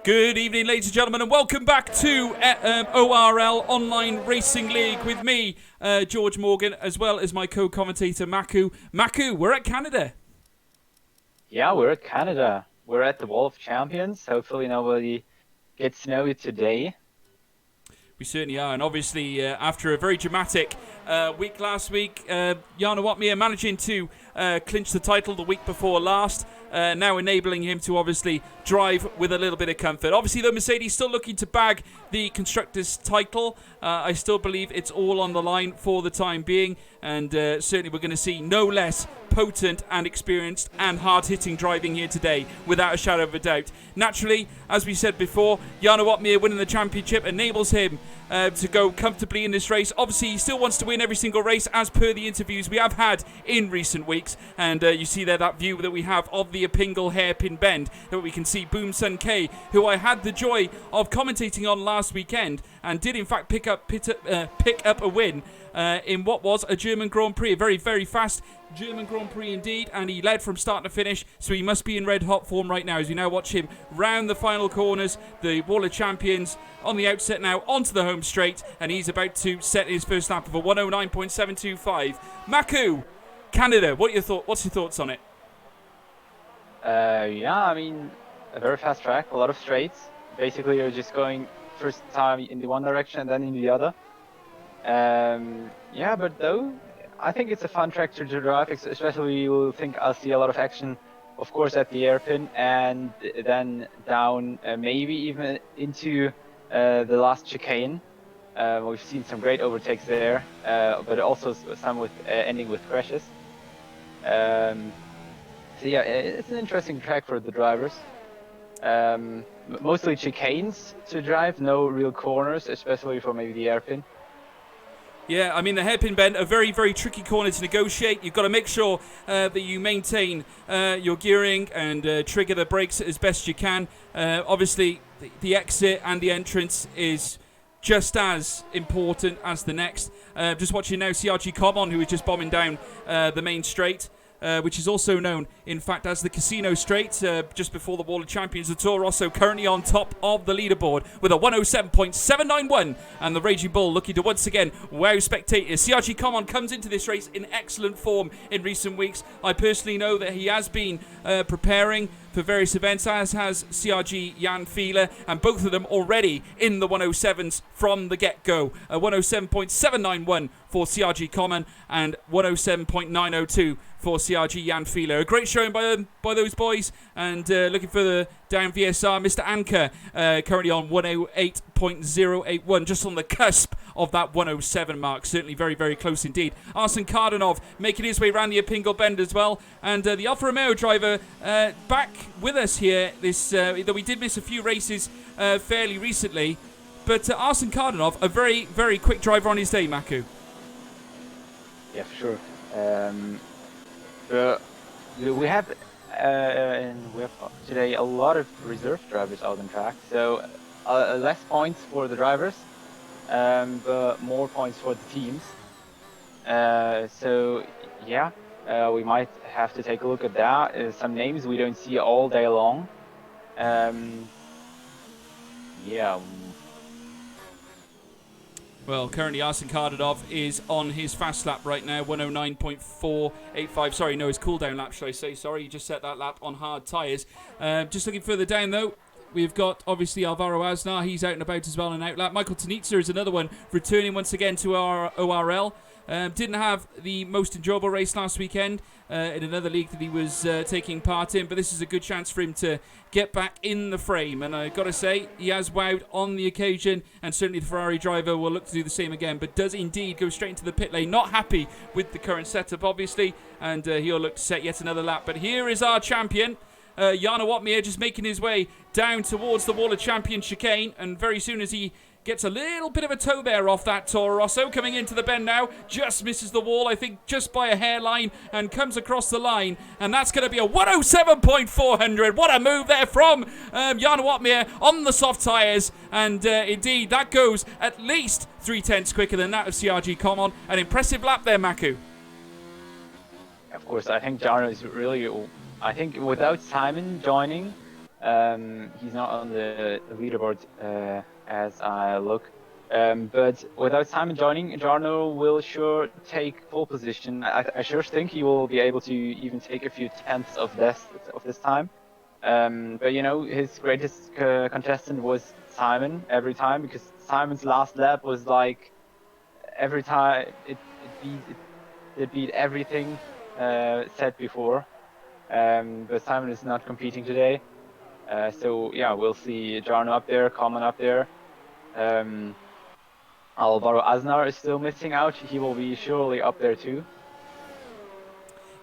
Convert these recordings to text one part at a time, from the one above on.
Good evening, ladies and gentlemen, and welcome back to ORL Online Racing League with me, George Morgan, as well as my co-commentator, Maku. Maku, we're at Canada. Yeah, we're at Canada. We're at the Wall of Champions. Hopefully nobody gets to know it today. We certainly are, and obviously after a very dramatic week last week, Jarno Watmir managing to clinch the title the week before last, now enabling him to obviously drive with a little bit of comfort. Obviously, though, Mercedes still looking to bag the Constructors' title. I still believe it's all on the line for the time being, and certainly we're going to see no less potent and experienced and hard-hitting driving here today, without a shadow of a doubt. Naturally, as we said before, Jarno Watmir winning the championship enables him to go comfortably in this race. Obviously, he still wants to win every single race, as per the interviews we have had in recent weeks, and you see there that view that we have of the Epingle hairpin bend, that we can see Boom Sun K, who I had the joy of commentating on last weekend, and did in fact pick up a win in what was a German Grand Prix, a very, very fast German Grand Prix indeed, and he led from start to finish, so he must be in red hot form right now as we now watch him round the final corners, the Wall of Champions on the outset now onto the home straight, and he's about to set his first lap of a 109.725. Maku, Canada, what's your thoughts on it? Yeah, I mean, a very fast track, a lot of straights. Basically, you're just going first time in the one direction and then in the other. Yeah, but though, I think it's a fun track to drive, especially you'll think I'll see a lot of action, of course, at the hairpin, and then down, maybe even into the last chicane. We've seen some great overtakes there, but also some with ending with crashes. So yeah, it's an interesting track for the drivers. Mostly chicanes to drive, no real corners, especially for maybe the hairpin. Yeah, I mean, the hairpin bend, a very, very tricky corner to negotiate. You've got to make sure that you maintain your gearing and trigger the brakes as best you can. Obviously, the exit and the entrance is just as important as the next. Just watching now CRG Common, who is just bombing down the main straight. Which is also known, in fact, as the Casino Straight, just before the Wall of Champions. The Toro Rosso currently on top of the leaderboard with a 107.791, and the Raging Bull looking to once again wow spectators. CRG Common comes into this race in excellent form in recent weeks. I personally know that he has been preparing for various events, as has CRG Jan Fieler, and both of them already in the 107s from the get-go. 107.791 for CRG Common and 107.902 for CRG Jan Fieler. A great showing by those boys, and looking further down VSR, Mr. Anker currently on 108.081, just on the cusp of that 107 mark. Certainly very, very close indeed. Arsene Kardanov making his way around the Epingle bend as well, and the Alfa Romeo driver back with us here, though we did miss a few races fairly recently, but Arsene Kardanov, a very, very quick driver on his day, Maku. Yeah, for sure. We have today a lot of reserve drivers out on track, so less points for the drivers, but more points for the teams. So yeah, we might have to take a look at that. Some names we don't see all day long. Yeah. Well, currently Arsene Kardanov is on his fast lap right now, 109.485. Sorry, no, his cool-down lap, should I say. Sorry, he just set that lap on hard tyres. Just looking further down, though, we've got, obviously, Alvaro Aznar. He's out and about as well in out lap. Michael Tanitza is another one, returning once again to our ORL. Didn't have the most enjoyable race last weekend in another league that he was taking part in, but this is a good chance for him to get back in the frame, and I've got to say, he has wowed on the occasion, and certainly the Ferrari driver will look to do the same again, but does indeed go straight into the pit lane, not happy with the current setup, obviously, and he'll look to set yet another lap. But here is our champion, Jarno Watmir, just making his way down towards the Wall of Champions chicane, and very soon as he gets a little bit of a toe there off that Toro Rosso, coming into the bend now, just misses the wall, I think, just by a hairline, and comes across the line, and that's going to be a 107.400. What a move there from Jarno Watmir on the soft tyres, and indeed, that goes at least 3/10 quicker than that of CRG Common. An impressive lap there, Maku. Of course, I think Jarno is really, I think without Simon joining, He's not on the leaderboard as I look. But without Simon joining, Jarno will sure take pole position. I sure think he will be able to even take a few tenths of this time. But you know, his greatest contestant was Simon every time, because Simon's last lap was like every time it beat everything said before. But Simon is not competing today. So yeah, we'll see Jarno up there, Common up there. Alvaro Aznar is still missing out. He will be surely up there too.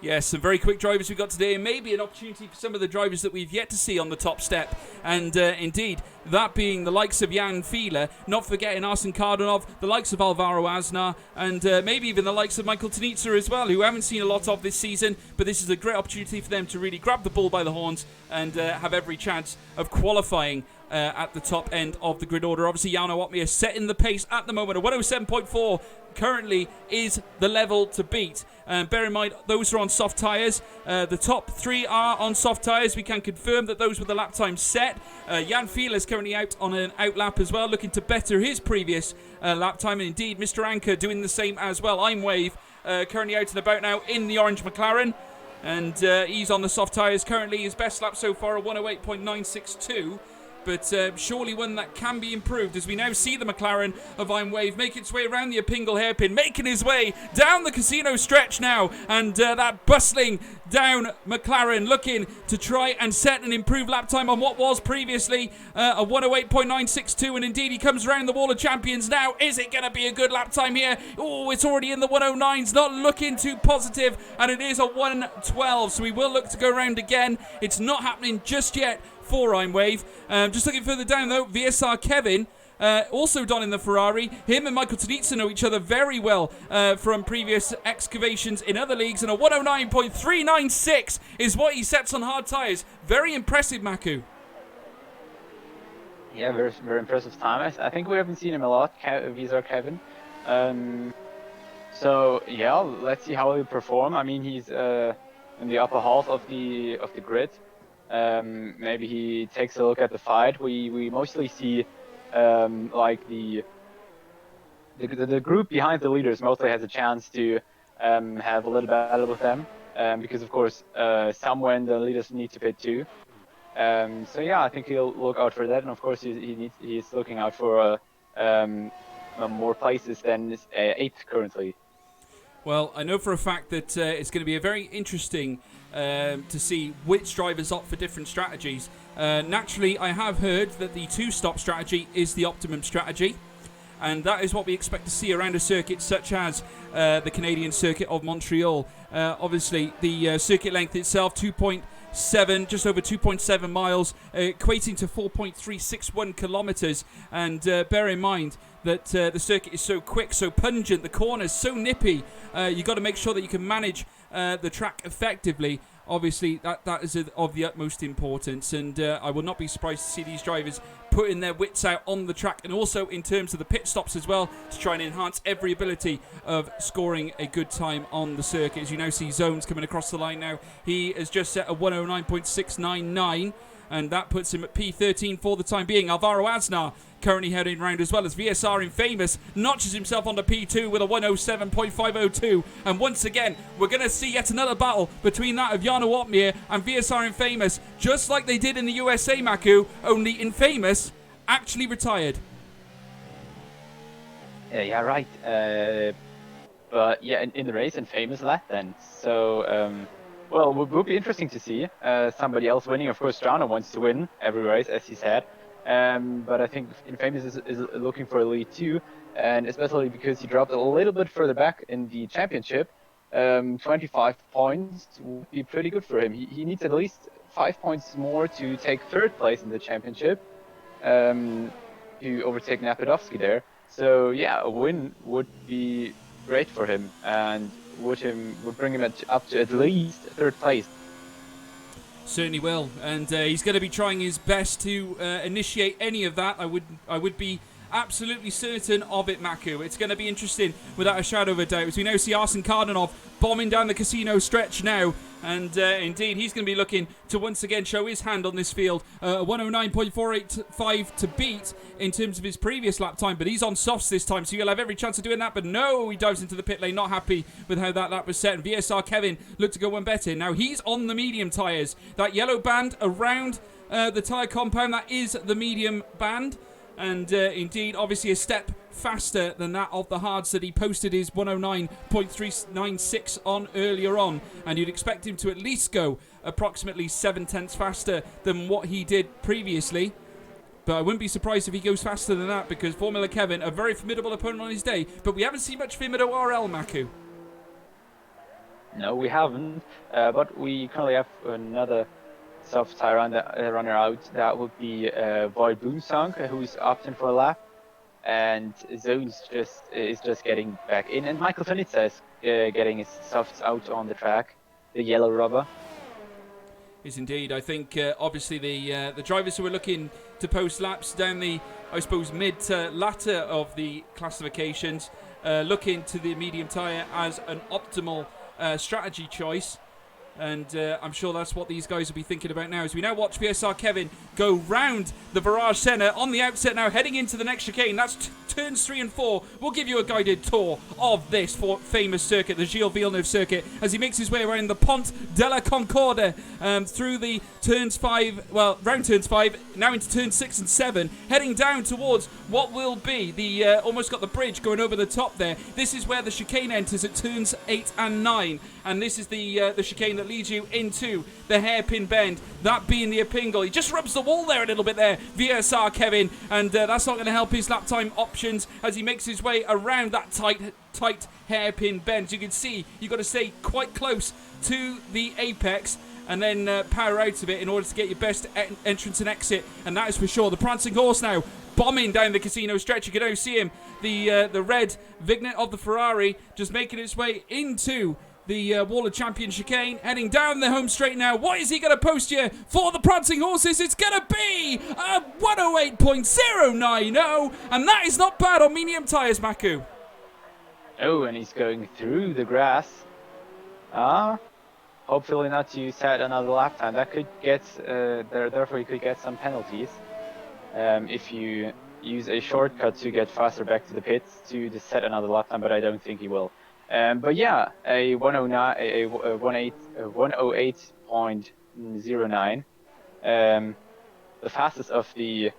Yes, some very quick drivers we got today, and maybe an opportunity for some of the drivers that we've yet to see on the top step. And indeed, that being the likes of Jan Fiele, not forgetting Arsene Kardonov, the likes of Alvaro Aznar, and maybe even the likes of Michael Tenitza as well, who we haven't seen a lot of this season. But this is a great opportunity for them to really grab the bull by the horns and have every chance of qualifying at the top end of the grid order. Obviously, Jarno Opmeer setting the pace at the moment. A 107.4 currently is the level to beat. Bear in mind, those are on soft tyres. The top three are on soft tyres. We can confirm that those were the lap times set. Jan Fiele is currently out on an out lap as well, looking to better his previous lap time. And indeed, Mr. Anker doing the same as well. Imwave currently out and about now in the orange McLaren. And he's on the soft tyres currently. His best lap so far, a 108.962. But surely one that can be improved, as we now see the McLaren of Imwave make its way around the Opingle hairpin, making his way down the casino stretch now, and that bustling down McLaren looking to try and set an improved lap time on what was previously a 108.962, and indeed he comes around the wall of champions now. Is it going to be a good lap time here? Oh, it's already in the 109s, not looking too positive, and it is a 112, so we will look to go around again. It's not happening just yet for Imwave. Just looking further down though, VSR Kevin, also donning the Ferrari. Him and Michael Tenitza know each other very well from previous excavations in other leagues, and a 109.396 is what he sets on hard tyres. Very impressive, Maku. Yeah, very, very impressive time. I think we haven't seen him a lot, VSR Kevin. So yeah, let's see how he'll perform. I mean, he's in the upper half of the grid. Maybe he takes a look at the fight. We mostly see like the group behind the leaders mostly has a chance to have a little battle with them, because of course somewhere the leaders need to pit too. So yeah, I think he'll look out for that, and of course he's looking out for more places than 8th currently. Well, I know for a fact that it's going to be a very interesting to see which drivers opt for different strategies. Naturally, I have heard that the two-stop strategy is the optimum strategy, and that is what we expect to see around a circuit such as the Canadian circuit of Montreal. Obviously, the circuit length itself, 2.7, just over 2.7 miles, equating to 4.361 kilometers. And bear in mind that the circuit is so quick, so pungent, the corners so nippy. You've got to make sure that you can manage the track effectively. Obviously, that is of the utmost importance, and I will not be surprised to see these drivers putting their wits out on the track, and also in terms of the pit stops as well, to try and enhance every ability of scoring a good time on the circuit. As you now see Zones coming across the line now. He has just set a 109.699, and that puts him at P13 for the time being. Alvaro Aznar currently heading round, as well as VSR Infamous notches himself onto P2 with a 107.502. And once again, we're going to see yet another battle between that of Jarno Opmeer and VSR Infamous, just like they did in the USA, Maku, only Infamous actually retired. Yeah, right. But yeah, in the race, Infamous left then. So, well, it would be interesting to see somebody else winning. Of course, Jarno wants to win every race, as he said. But I think Infamous is looking for a lead too, and especially because he dropped a little bit further back in the championship. 25 points would be pretty good for him. He needs at least 5 points more to take 3rd place in the championship, to overtake Napodovsky there. So yeah, a win would be great for him, and would bring him up to at least 3rd place. Certainly will, and he's going to be trying his best to initiate any of that. I would be absolutely certain of it, Maku. It's going to be interesting without a shadow of a doubt, as we now see Arsene Kardonov bombing down the casino stretch now, And indeed, he's going to be looking to once again show his hand on this field. 109.485 to beat in terms of his previous lap time, but he's on softs this time, so he'll have every chance of doing that. But no, he dives into the pit lane, not happy with how that lap was set. And VSR Kevin looked to go one better. Now he's on the medium tyres. That yellow band around the tyre compound, that is the medium band. And indeed, obviously a step faster than that of the hards that he posted his 109.396 on earlier on. And you'd expect him to at least go approximately 7/10 faster than what he did previously. But I wouldn't be surprised if he goes faster than that, because Formula Kevin, a very formidable opponent on his day. But we haven't seen much of him at ORL, Maku. No, we haven't. But we currently have another soft tire runner out. That would be Void Boomsong, who's opting for a lap, and Zones is just getting back in, and Michael Fanitza is getting his softs out on the track, the yellow rubber. Is indeed. I think obviously the drivers who are looking to post laps down the, I suppose, mid to latter of the classifications, looking to the medium tyre as an optimal strategy choice. And I'm sure that's what these guys will be thinking about now, as we now watch VSR Kevin go round the Virage Centre on the outset now, heading into the next chicane. That's turns 3 and 4. We'll give you a guided tour of this famous circuit, the Gilles Villeneuve circuit, as he makes his way around the Pont de la Concorde through the turns 5, well, round turns 5, now into turns 6 and 7, heading down towards what will be the, almost got the bridge going over the top there. This is where the chicane enters at turns 8 and 9. And this is the chicane that leads you into the hairpin bend, that being the Epingle. He just rubs the wall there a little bit there, VSR Kevin, and that's not going to help his lap time options as he makes his way around that tight hairpin bend. As you can see, you've got to stay quite close to the apex and then power out of it in order to get your best entrance and exit, and that is for sure. The Prancing Horse now bombing down the casino stretch. You can now see him, the red Vignette of the Ferrari, just making its way into the Wall of Champion chicane, heading down the home straight now. What is he going to post here for the Prancing Horses? It's going to be a 108.090, and that is not bad on medium tyres, Maku. Oh, and he's going through the grass. Hopefully not to set another lap time. That could get, therefore you could get some penalties if you use a shortcut to get faster back to the pits to just set another lap time, but I don't think he will. But yeah, a 108.09, the fastest of the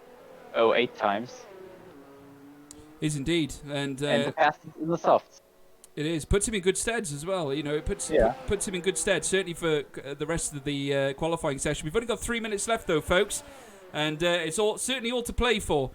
08 times. Is indeed, and the fastest in the softs. It is. Puts him in good stead as well. You know, it puts him in good stead, certainly for the rest of the qualifying session. We've only got 3 minutes left, though, folks, and it's certainly all to play for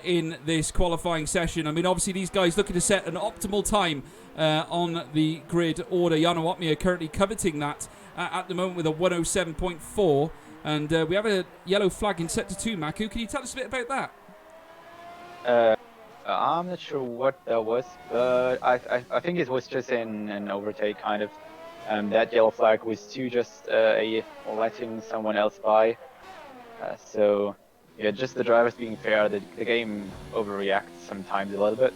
in this qualifying session. I mean, obviously, these guys looking to set an optimal time on the grid order. Jarno Opmeer currently coveting that at the moment with a 107.4, and we have a yellow flag in sector 2. Maku, can you tell us a bit about that? I'm not sure what that was, but I think it was just an overtake, kind of. That yellow flag was to just letting someone else by. So, yeah, just the drivers being fair. The game overreacts sometimes a little bit.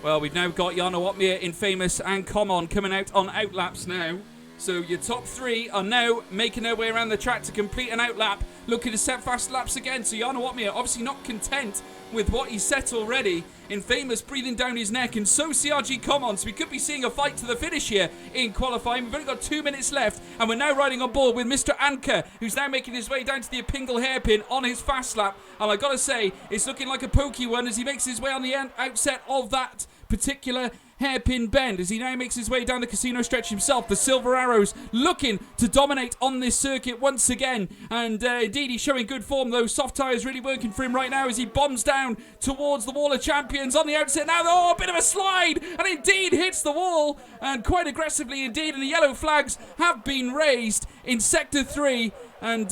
Well, we've now got Jarno Opmeer, Infamous, and Common coming out on outlaps now. So your top three are now making their way around the track to complete an outlap, looking to set fast laps again. So Jarno Opmeer obviously not content with what he's set already. Infamous breathing down his neck, and so CRG Common. So we could be seeing a fight to the finish here in qualifying. We've only got 2 minutes left, and we're now riding on board with Mr. Anker, who's now making his way down to the Epingle hairpin on his fast lap. And I gotta say, it's looking like a pokey one as he makes his way on the outset of that particular hairpin bend, as he now makes his way down the casino stretch himself. The Silver Arrows looking to dominate on this circuit once again, and indeed he's showing good form. Those soft tyres really working for him right now as he bombs down towards the Wall of Champions on the outset now. Oh, a bit of a slide, and indeed hits the wall, and quite aggressively indeed, and the yellow flags have been raised in sector 3. And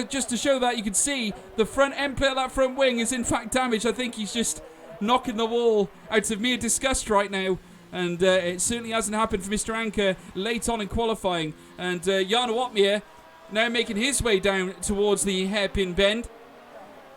just to show that, you can see the front end plate of that front wing is in fact damaged. I think he's just knocking the wall out of mere disgust right now, and it certainly hasn't happened for Mr. Anker late on in qualifying. And Jarno Opmeer now making his way down towards the hairpin bend.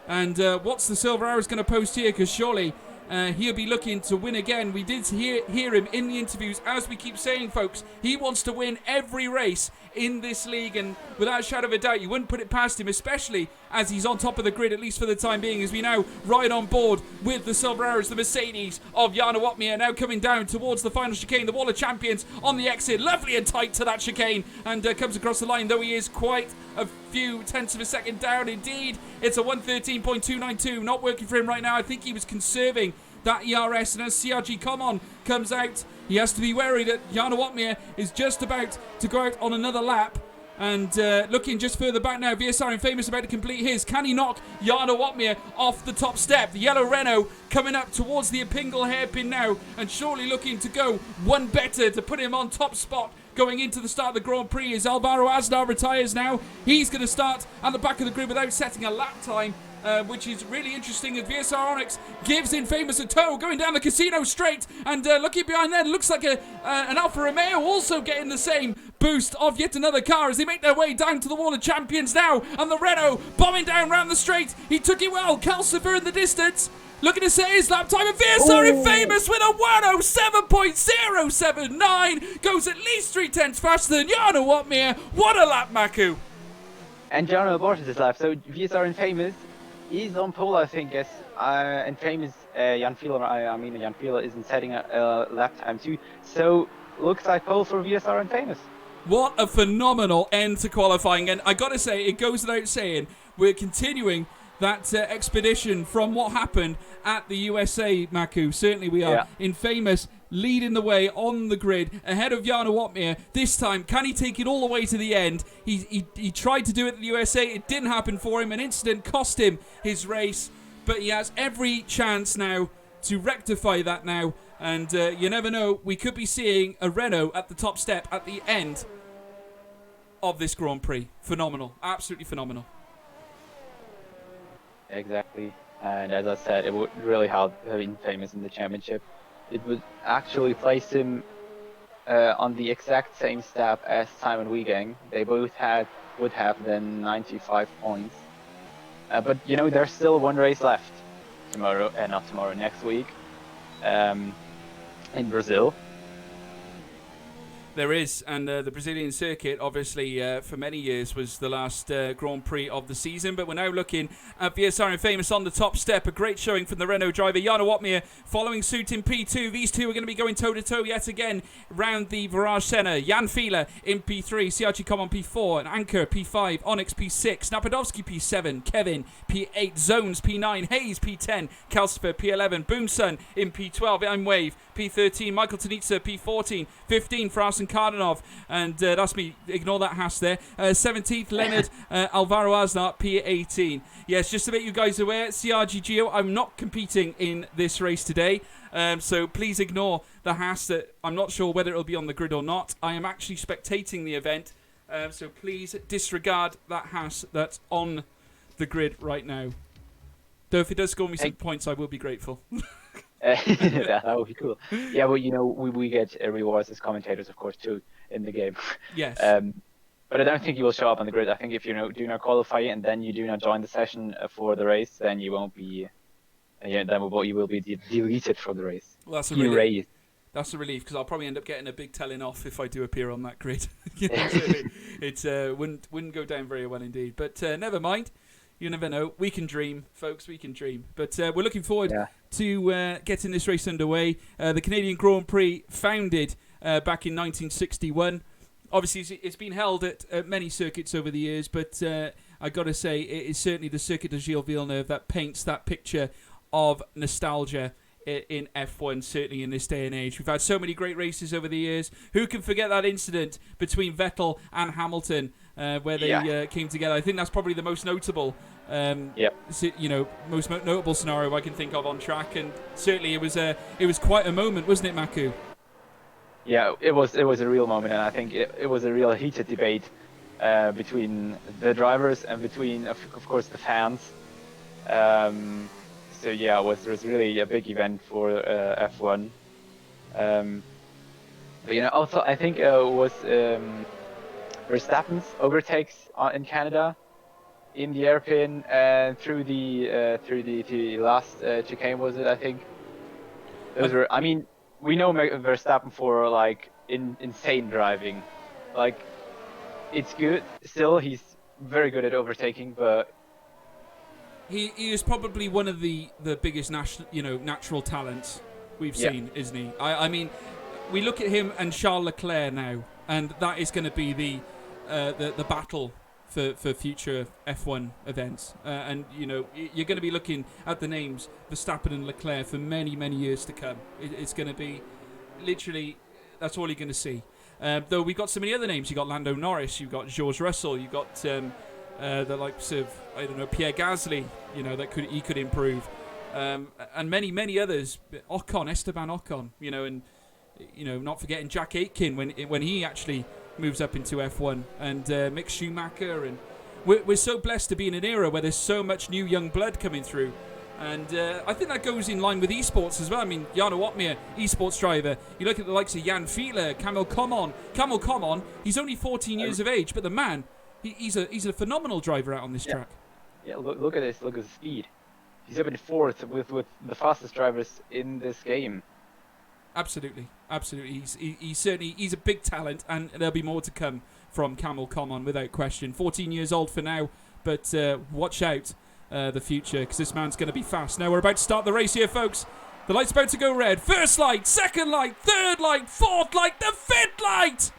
And what's the Silver Arrows going to post here? Because surely he'll be looking to win again. We did hear him in the interviews, as we keep saying, folks, he wants to win every race in this league, and without a shadow of a doubt, you wouldn't put it past him, especially as he's on top of the grid, at least for the time being, as we now ride on board with the Silver Arrows, the Mercedes of Jarno Opmeer, now coming down towards the final chicane. The Wall of Champions on the exit, lovely and tight to that chicane, and comes across the line, though he is quite a few tenths of a second down indeed. It's a 1:13.292, not working for him right now. I think he was conserving that ERS, and as CRG Common comes out, he has to be wary that Jarno Opmeer is just about to go out on another lap. And looking just further back now, VSR Infamous about to complete his. Can he knock Jarno Opmeer off the top step? The yellow Renault coming up towards the Epingle hairpin now, and surely looking to go one better to put him on top spot going into the start of the Grand Prix. As Alvaro Aznar retires now, he's going to start at the back of the grid without setting a lap time. Which is really interesting, as VSR Onyx gives Infamous a tow going down the Casino straight, and looking behind there, looks like an Alfa Romeo also getting the same boost of yet another car as they make their way down to the Wall of Champions now, and the Renault bombing down round the straight. He took it well, Calcifer in the distance, looking to set his lap time, and VSR Infamous with a 1:07.079 goes at least 3/10 faster than Jarno Opmeer. What a lap, Maku! And Jarno aborted his lap, so VSR Infamous is on pole, I think, as Infamous Jan Fiedler isn't setting a lap time too, so looks like pole for VSR Infamous. What a phenomenal end to qualifying, and I gotta say, it goes without saying, we're continuing that expedition from what happened at the USA, Maku. Certainly we are. Infamous leading the way on the grid ahead of Jarno Opmeer. This time, can he take it all the way to the end? He tried to do it at the USA. It didn't happen for him. An incident cost him his race, but he has every chance now to rectify that now. And you never know, we could be seeing a Renault at the top step at the end of this Grand Prix. Phenomenal. Absolutely phenomenal. Exactly. And as I said, it would really help having Infamous in the championship. It would actually place him on the exact same step as Simon Wiegang. They both would have then 95 points. But you know, there's still one race left next week in Brazil. There is, and the Brazilian circuit, obviously, for many years was the last Grand Prix of the season, but we're now looking at VSR Infamous on the top step. A great showing from the Renault driver, Jarno Opmeer, following suit in P2. These two are going to be going toe-to-toe yet again round the Virage Centre. Jan Fiedler in P3, CRG Common P4, and Anker P5, Onyx P6, Napadovsky P7, Kevin P8, Zones P9, Hayes P10, Calcifer P11, Boomson in P12, I'm Wave P13, Michael Tanitsa P14, 15 for Arsene Kardanov, and that's me, ignore that Haas there. 17th, Leonard Alvaro Aznar P18. Yes, just to make you guys aware, CRG Gio, I'm not competing in this race today, so please ignore the Haas that I'm not sure whether it'll be on the grid or not. I am actually spectating the event, so please disregard that Haas that's on the grid right now. Though if it does score me some points, I will be grateful. That would be cool. Yeah, well, you know, we get rewards as commentators, of course, too, in the game. Yes. But I don't think you will show up on the grid. I think if you do not qualify and then you do not join the session for the race, then you won't be. You will be deleted from the race. Well, that's a relief. That's a relief, because I'll probably end up getting a big telling off if I do appear on that grid. It wouldn't go down very well indeed. But never mind. You never know. We can dream, folks. We can dream. But we're looking forward to getting this race underway. The Canadian Grand Prix, founded back in 1961. Obviously, it's been held at many circuits over the years, but I got to say, it is certainly the Circuit Gilles Villeneuve that paints that picture of nostalgia in F1, certainly in this day and age. We've had so many great races over the years. Who can forget that incident between Vettel and Hamilton, where they came together? I think that's probably the most notable, most notable scenario I can think of on track, and certainly it was quite a moment, wasn't it, Maku? Yeah, it was a real moment, and I think it was a real heated debate between the drivers and between, of course, the fans. So yeah, it was really a big event for F1. But you know, also I think it was Verstappen's overtakes in Canada in the hairpin and through the last chicane, was it? I think Those were, I mean, we know Verstappen for like insane driving. Like, it's good. Still, he's very good at overtaking, but he is probably one of the biggest natural talents we've seen, isn't he? I mean, we look at him and Charles Leclerc now, and that is going to be the battle for future F1 events. And you're going to be looking at the names Verstappen and Leclerc for many, many years to come. It's going to be literally, that's all you're going to see. Though we've got so many other names. You've got Lando Norris, you've got George Russell, you've got the likes of, I don't know, Pierre Gasly, that he could improve. And many, many others. Esteban Ocon, and not forgetting Jack Aitken when he actually moves up into F1, and Mick Schumacher, and we're so blessed to be in an era where there's so much new young blood coming through, and I think that goes in line with esports as well. I mean, Jarno Opmeer, esports driver. You look at the likes of Jan Fiedler, Kamil Komon. He's only 14 years of age, but the man, he's a phenomenal driver out on this track. Yeah, look at this. Look at the speed. He's up in fourth with the fastest drivers in this game. Absolutely. He's certainly a big talent, and there'll be more to come from Kamil Komon without question. 14 years old for now, but watch out the future, because this man's going to be fast. Now we're about to start the race here, folks. The light's about to go red. First light, second light, third light, fourth light, the fifth light.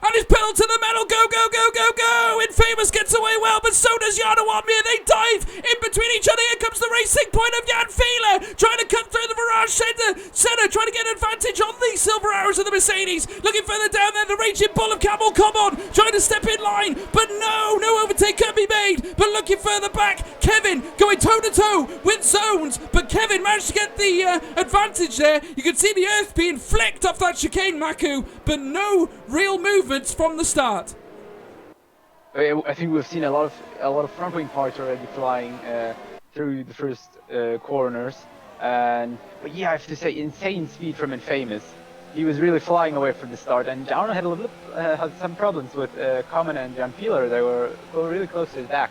And it's pedal to the metal, go, go, go, go, go! Infamous gets away well, but so does Jarno Opmeer. They dive in between each other. Here comes the racing point of Jan Fiedler, trying to cut through the Virage Center, trying to get an advantage on the silver arrows of the Mercedes. Looking further down there, the raging bull of Kamil Komon, trying to step in line, but no overtake can be made. But looking further back, Kevin going toe-to-toe with Zones, but Kevin managed to get the advantage there. You can see the earth being flicked off that chicane, Maku, but no real movement from the start. I think we've seen a lot of front wing parts already flying through the first corners, but yeah, I have to say, insane speed from Infamous. He was really flying away from the start, and Jarno had some problems with Komon and Jan Fiedler. They were really close to his back.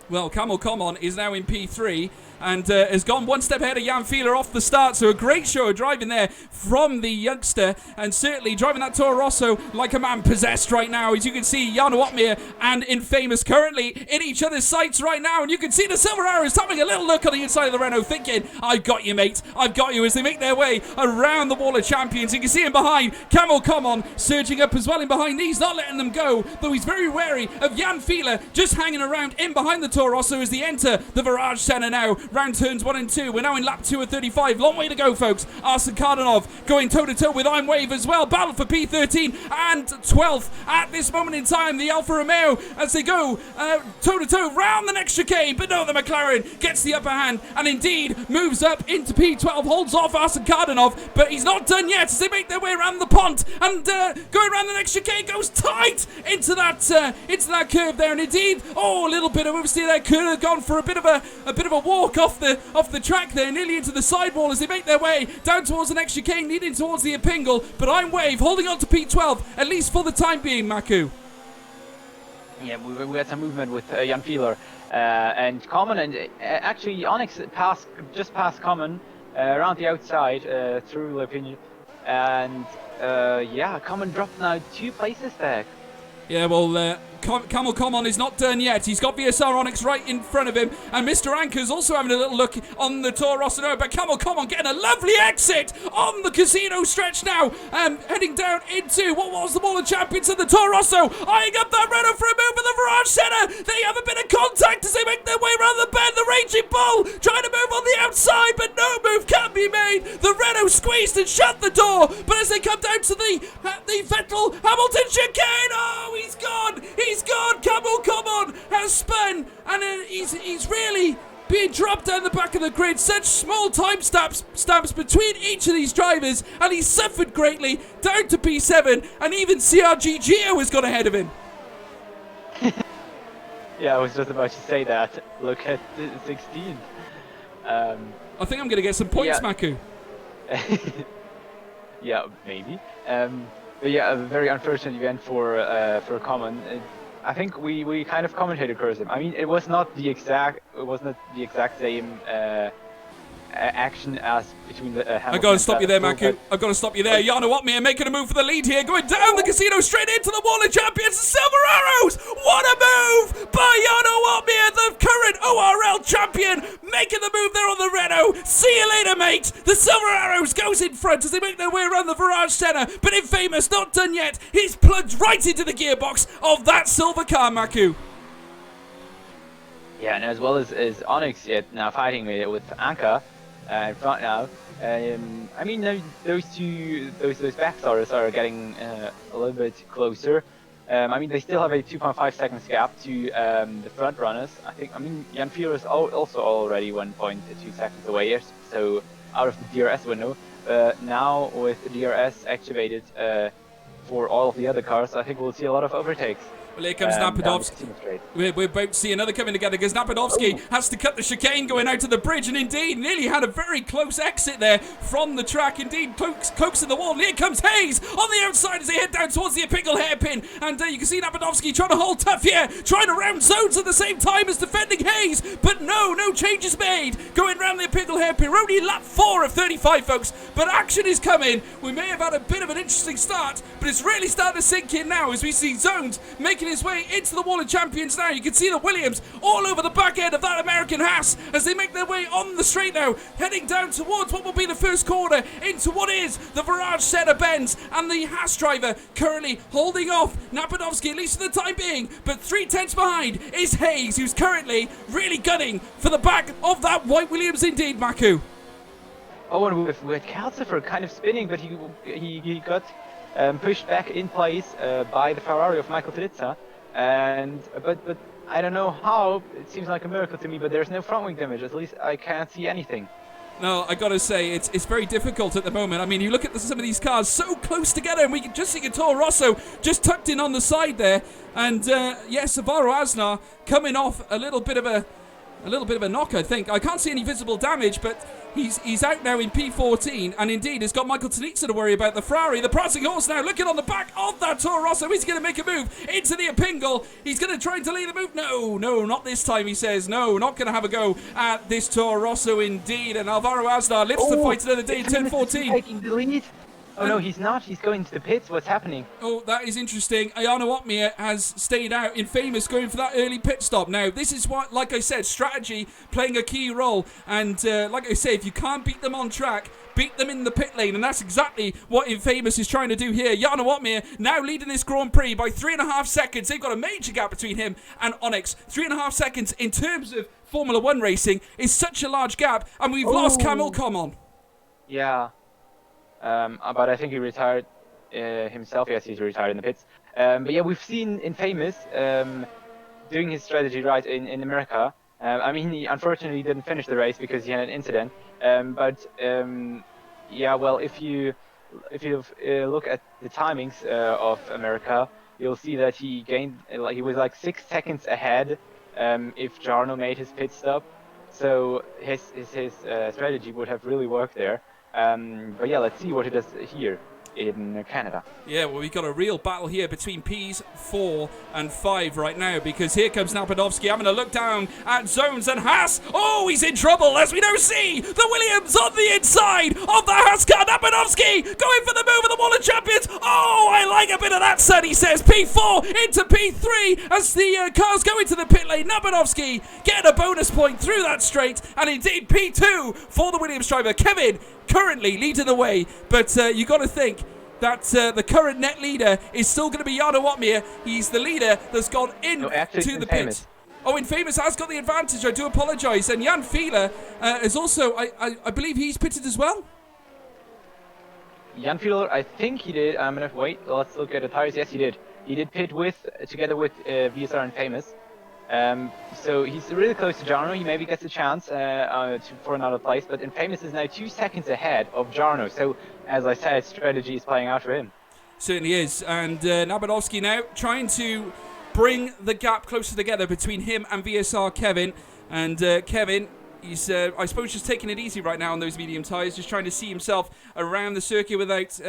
Well, Kamil Komon is now in P3 and has gone one step ahead of Jan Fiedler off the start. So a great show of driving there from the youngster, and certainly driving that Toro Rosso like a man possessed right now. As you can see, Jarno Opmeer and Infamous currently in each other's sights right now, and you can see the Silver Arrows having a little look on the inside of the Renault, thinking, I've got you, mate, I've got you, as they make their way around the Wall of Champions. You can see him behind, Kamil Komon surging up as well in behind. He's not letting them go, though he's very wary of Jan Fiedler just hanging around in behind the Toro Rosso as they enter the Virage Center now. Round turns 1 and 2. We're now in lap 2 of 35. Long way to go, folks. Arsene Kardanov going toe-to-toe with I'm Wave as well. Battle for P13 and 12th at this moment in time. The Alfa Romeo as they go toe-to-toe round the next chicane. But no, the McLaren gets the upper hand and indeed moves up into P12. Holds off Arsene Kardanov, but he's not done yet as they make their way around the pont and going around the next chicane. Goes tight into that curve there, and indeed, a little bit of oversteer there. Could have gone for a bit of a walk off the track there, nearly into the sidewall as they make their way down towards the next chicane, leading towards the Impingle. But I'm Wave holding on to P12, at least for the time being, Maku. Yeah, we had some movement with Jan Fiedler and Komon, and actually Onyx just passed Komon around the outside through Le Pignon, and Komon dropped now 2 places back. Yeah, well, Kamil Komon is not done yet. He's got VSR Onyx right in front of him, and Mr. Anker's also having a little look on the Toro Rosso. But Kamil Komon getting a lovely exit on the casino stretch now, heading down into what was the Wall of Champions of the Toro Rosso, eyeing up that Renault for a move in the Virage Center. They have a bit of contact as they make their way around the bend. The Raging Bull trying to move on the outside, but no move can be made. The Renault squeezed and shut the door, but as they come down to the Vettel Hamilton chicane, he's gone. He's gone. Kamil Komon has spun, and he's really being dropped down the back of the grid. Such small time stamps between each of these drivers, and he's suffered greatly, down to P7, and even CRG Gio has gone ahead of him. Yeah, I was just about to say that. Look at 16. I think I'm going to get some points, Maku. Yeah, maybe. But yeah, a very unfortunate event for Komon. I think we kind of commentated curse him. I mean, it was not the exact same action as between the Hamilton. I gotta stop you there, Vettel, Maku. I've got to stop you there. Jarno Opmeer making a move for the lead here, going down the casino straight into the wall of champions. Silver arrows! What a move by Jarno Opmeer, the current ORL champion, making the move there on the Renault. See you later, mate. The Silver Arrows goes in front as they make their way around the Virage Centre, but Infamous not done yet. He's plugged right into the gearbox of that silver car, Maku. Yeah, and as well as Onyx yet now fighting with Anka in front now. I mean, those back starters are getting a little bit closer. I mean, they still have a 2.5 seconds gap to the front runners. I mean, Jan Fielder is also already 1.2 seconds away, so out of the DRS window. Now with the DRS activated for all of the other cars, I think we'll see a lot of overtakes. Well, here comes Napadovsky. We're about to see another coming together because Napadovsky has to cut the chicane going out to the bridge, and indeed nearly had a very close exit there from the track. Indeed, coaxing the wall. And here comes Hayes on the outside as they head down towards the Epingle hairpin. And you can see Napadovsky trying to hold tough here, trying to round zones at the same time as defending Hayes. But no changes made. Going round the Epingle hairpin. We're only lap 4 of 35, folks. But action is coming. We may have had a bit of an interesting start, but it's really starting to sink in now as we see Zones making his way into the wall of champions now. You can see the Williams all over the back end of that American Haas as they make their way on the straight now, heading down towards what will be the first corner into what is the Virage Centre bends, and the Haas driver currently holding off Napadovsky, at least for the time being, but 3/10 behind is Hayes, who's currently really gunning for the back of that white Williams indeed, Maku. Oh, and with Calcifer kind of spinning, but he got pushed back in place by the Ferrari of Michael Tritza. But I don't know how. It seems like a miracle to me, but there's no front wing damage. At least I can't see anything. No, I gotta say, it's very difficult at the moment. I mean, you look at some of these cars so close together, and we can just see Toro Rosso just tucked in on the side there. And yes, Savaro Aznar coming off a little bit of a knock, I think. I can't see any visible damage, but he's out now in P14, and indeed has got Michael Tanitsa to worry about. The Ferrari, the prancing horse now looking on the back of that Toro Rosso. He's going to make a move into the Epingle. He's going to try and delay the move. No, not this time, he says. No, not going to have a go at this Toro Rosso indeed. And Alvaro Aznar lives to fight another day in turn 14. Taking the lead. Oh no, he's not. He's going to the pits. What's happening? Oh, that is interesting. Jarno Opmeer has stayed out. Infamous going for that early pit stop. Now, this is what, like I said, strategy playing a key role. And like I say, if you can't beat them on track, beat them in the pit lane. And that's exactly what Infamous is trying to do here. Jarno Opmeer now leading this Grand Prix by 3.5 seconds. They've got a major gap between him and Onyx. 3.5 seconds in terms of Formula 1 racing is such a large gap. And we've lost Kamil Common. Yeah. But I think he retired himself. Yes, he's retired in the pits. But yeah, we've seen Infamous doing his strategy right in America. I mean, he unfortunately didn't finish the race because he had an incident. Yeah, well, if you look at the timings of America, you'll see that he was like 6 seconds ahead if Jarno made his pit stop. So his strategy would have really worked there. But yeah, let's see what he does here in Canada. Yeah, well, we've got a real battle here between Ps 4 and 5 right now, because here comes Napadovsky having a look down at Zones and Haas. Oh, he's in trouble, as we now see the Williams on the inside of the Haas car. Napadovsky going for the move of the Wall of Champions. Oh, I like a bit of that, son, he says. P4 into P3 as the cars go into the pit lane. Napadovsky getting a bonus point through that straight, and indeed P2 for the Williams driver. Kevin currently leading the way, but you got to think that the current net leader is still going to be Jarno Opmeer. He's the leader that's gone into the pit. Oh, Infamous has got the advantage. I do apologise. And Jan Fiedler is also, I believe he's pitted as well. Jan Fiedler, I think he did. I'm gonna wait. Let's look at the tires. Yes, he did. He did pit together with VSR and Famous. So he's really close to Jarno. He maybe gets a chance for another place, but Infamous is now 2 seconds ahead of Jarno. So, as I said, strategy is playing out for him. Certainly is. And Napadovsky now trying to bring the gap closer together between him and VSR Kevin. And Kevin, he's, I suppose, just taking it easy right now on those medium tyres, just trying to see himself around the circuit without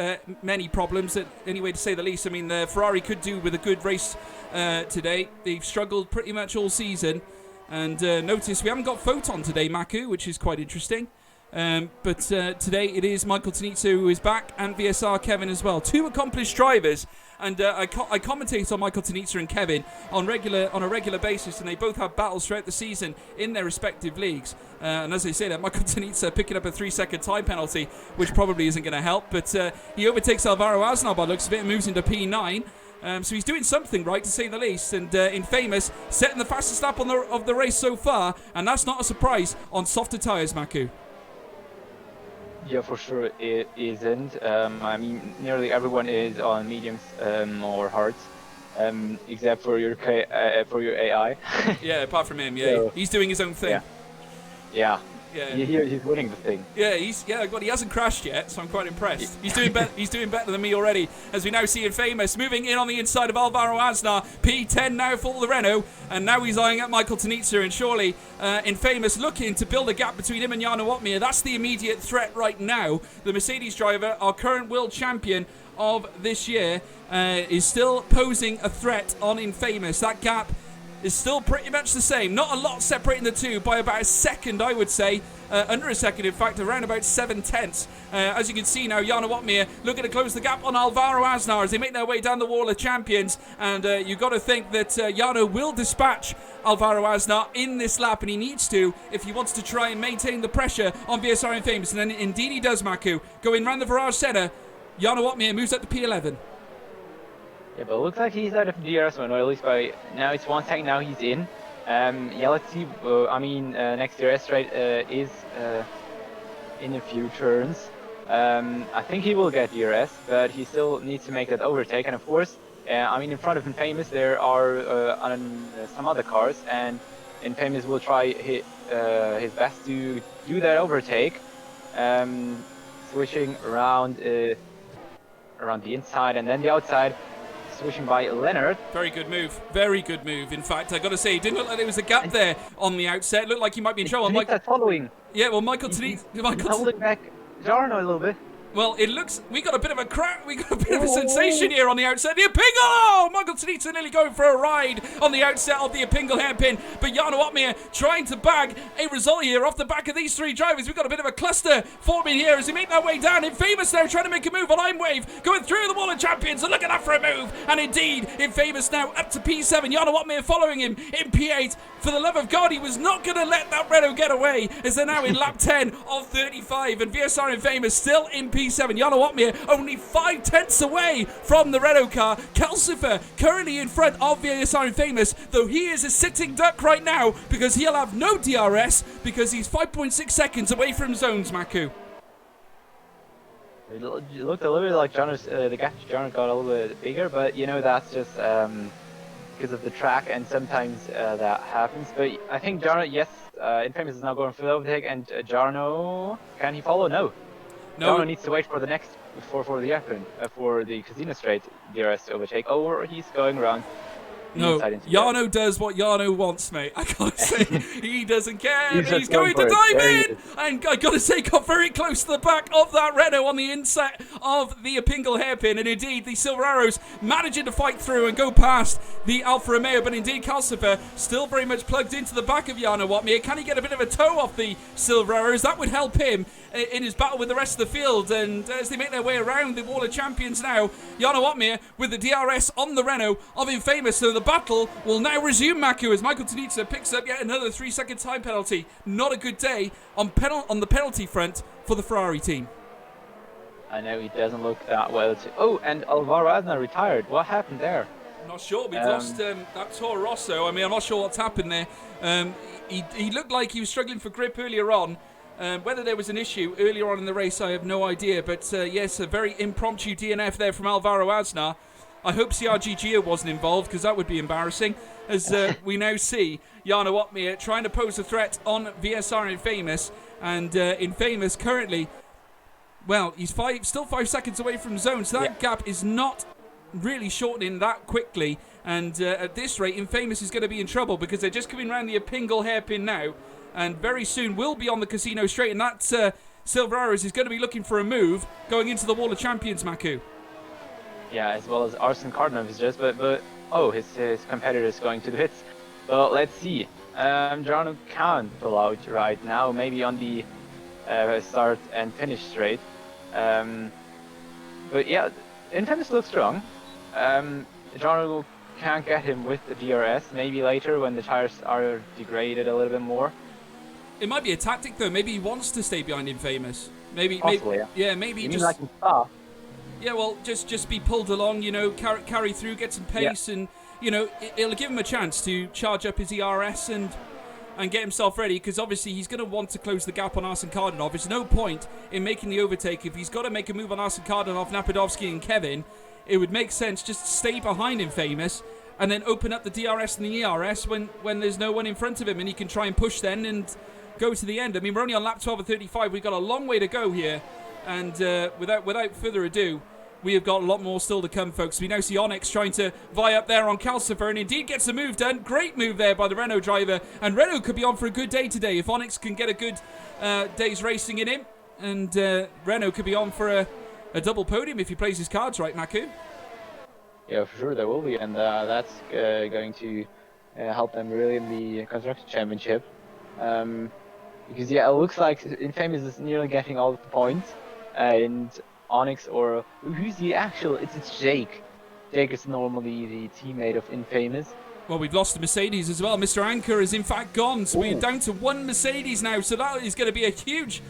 many problems, anyway, to say the least. I mean, the Ferrari could do with a good race today. They've struggled pretty much all season. And notice we haven't got Photon today, Maku, which is quite interesting. But today it is Michael Tanitsu who is back, and VSR Kevin as well. Two accomplished drivers. And I commentate on Michael Tanitsu and Kevin on a regular basis, and they both have battles throughout the season in their respective leagues. And as I say that, Michael Tanitsu picking up a 3-second time penalty, which probably isn't going to help. But he overtakes Alvaro Aznar by the looks of it and moves into P9. So he's doing something right, to say the least. And in Famous, setting the fastest lap of the race so far, and that's not a surprise on softer tyres, Maku. Yeah, for sure it isn't. I mean, nearly everyone is on mediums or hards, except for your AI. Yeah, apart from him, yeah, So, he's doing his own thing. Yeah. Yeah. He's winning the thing. Yeah, but he hasn't crashed yet, so I'm quite impressed. He's doing better than me already, as we now see in Famous, moving in on the inside of Alvaro Aznar, P10 now for the Renault, and now he's eyeing at Michael Tanitsu, and surely in Famous looking to build a gap between him and Jarno Opmeer. That's the immediate threat right now. The Mercedes driver, our current world champion of this year, is still posing a threat on in Famous. That gap is still pretty much the same. Not a lot separating the two, by about a second, I would say. Under a second, in fact, around about 7/10. As you can see now, Jarno Opmeer looking to close the gap on Alvaro Aznar as they make their way down the wall of champions. And you've got to think that Jarno will dispatch Alvaro Aznar in this lap, and he needs to if he wants to try and maintain the pressure on VSR and Famous. And then indeed he does, Maku. Going round the Virage Centre, Jarno Opmeer moves up to P11. Yeah, but it looks like he's out of the DRS one, or at least by now it's 1 second, now he's in. Yeah, let's see. I mean, next DRS straight is in a few turns. I think he will get DRS, but he still needs to make that overtake. And of course, I mean, in front of Infamous there are some other cars, and Infamous will try his best to do that overtake, switching around the inside and then the outside. Switching by Leonard. Very good move. Very good move. In fact, I got to say, it didn't look like there was a gap there on the outset. It looked like he might be in trouble. Tanitsu's following. Yeah, well, Michael Tanitsu. Holding back Jarno a little bit. Well, it looks we got a bit of a sensation here on the outset. The Epingle! Oh, Michael Tanitsu nearly going for a ride on the outset of the Epingle hairpin, but Jarno Opmeer trying to bag a result here off the back of these three drivers. We've got a bit of a cluster forming here as they make their way down. In Famous now trying to make a move on Imewave, going through the wall of champions, and look at that for a move. And indeed, in Famous now up to P7. Jarno Opmeer following him in P8. For the love of God, he was not going to let that Renault get away, as they're now in lap 10 of 35. And VSR in Famous still in P7. Jarno Opmeer only 5/10 away from the Renault car. Calcifer currently in front of VSR in Famous, though he is a sitting duck right now because he'll have no DRS because he's 5.6 seconds away from zones, Maku. It looked a little bit like the gap to Jarno got a little bit bigger, but you know, that's just because of the track, and sometimes that happens. But I think Jarno, yes, Infamous is now going for the overtake, and Jarno, can he follow? No. No. Jarno needs to wait for the next, for the hairpin, for the Casino Straight DRS to overtake, or he's going around. No, Jarno does what Jarno wants, mate. I gotta say, he doesn't care. He's going to dive in, and I gotta say, got very close to the back of that Renault on the inside of the Epingle hairpin, and indeed the Silver Arrows managing to fight through and go past the Alfa Romeo. But indeed, Calcifer still very much plugged into the back of Jarno Opmeer. Can he get a bit of a toe off the Silver Arrows? That would help him in his battle with the rest of the field. And as they make their way around the wall of champions now, Jarno Opmeer with the DRS on the Renault of Infamous. So the battle will now resume, Maku, as Michael Tanitsu picks up yet another 3-second time penalty. Not a good day on the penalty front for the Ferrari team. I know, he doesn't look that well. Oh, and Alvaro Aznar retired. What happened there? I'm not sure. We've lost that Toro Rosso. I mean, I'm not sure what's happened there. He looked like he was struggling for grip earlier on. Whether there was an issue earlier on in the race, I have no idea. But yes, a very impromptu DNF there from Alvaro Aznar. I hope CRG Gio wasn't involved, because that would be embarrassing. As we now see Jarno Opmeer trying to pose a threat on VSR in Famous. And in Famous currently, well, he's still 5 seconds away from zone. So that gap is not really shortening that quickly. And at this rate, Infamous is going to be in trouble because they're just coming around the Epingle hairpin now. And very soon will be on the Casino Straight. And that Silver Arrows is going to be looking for a move going into the Wall of Champions, Maku. Yeah, as well as Arsene Cardinov is just, but oh, his competitor is going to the hits. But let's see. Jarno can't pull out right now. Maybe on the start and finish straight. But yeah, Infamous looks strong. Jarno can't get him with the DRS. Maybe later when the tires are degraded a little bit more. It might be a tactic though. Maybe he wants to stay behind Infamous. Maybe, Possibly, maybe you just mean like in Spa? Yeah, well, just be pulled along, you know, carry through, get some pace, and you know, it'll give him a chance to charge up his ERS and get himself ready, because obviously he's going to want to close the gap on Arsene Kardinov. There's no point in making the overtake if he's got to make a move on Arsene Kardinov, Napadovsky, and Kevin. It would make sense just to stay behind Infamous and then open up the DRS and the ERS when there's no one in front of him, and he can try and push then and go to the end. I mean, we're only on lap 12 of 35. We've got a long way to go here. And without further ado, we have got a lot more still to come, folks. We now see Onyx trying to vie up there on Calcifer, and indeed gets the move done. Great move there by the Renault driver. And Renault could be on for a good day today if Onyx can get a good day's racing in him. And Renault could be on for a double podium if he plays his cards right, Maku. Yeah, for sure there will be. And that's going to help them really in the Constructors' Championship. Because, yeah, it looks like Infamous is nearly getting all the points. And Onyx, or who's the actual? It's Jake. Jake is normally the teammate of Infamous. Well, we've lost the Mercedes as well. Mr. Anchor is in fact gone, so we're down to one Mercedes now. So that is going to be a huge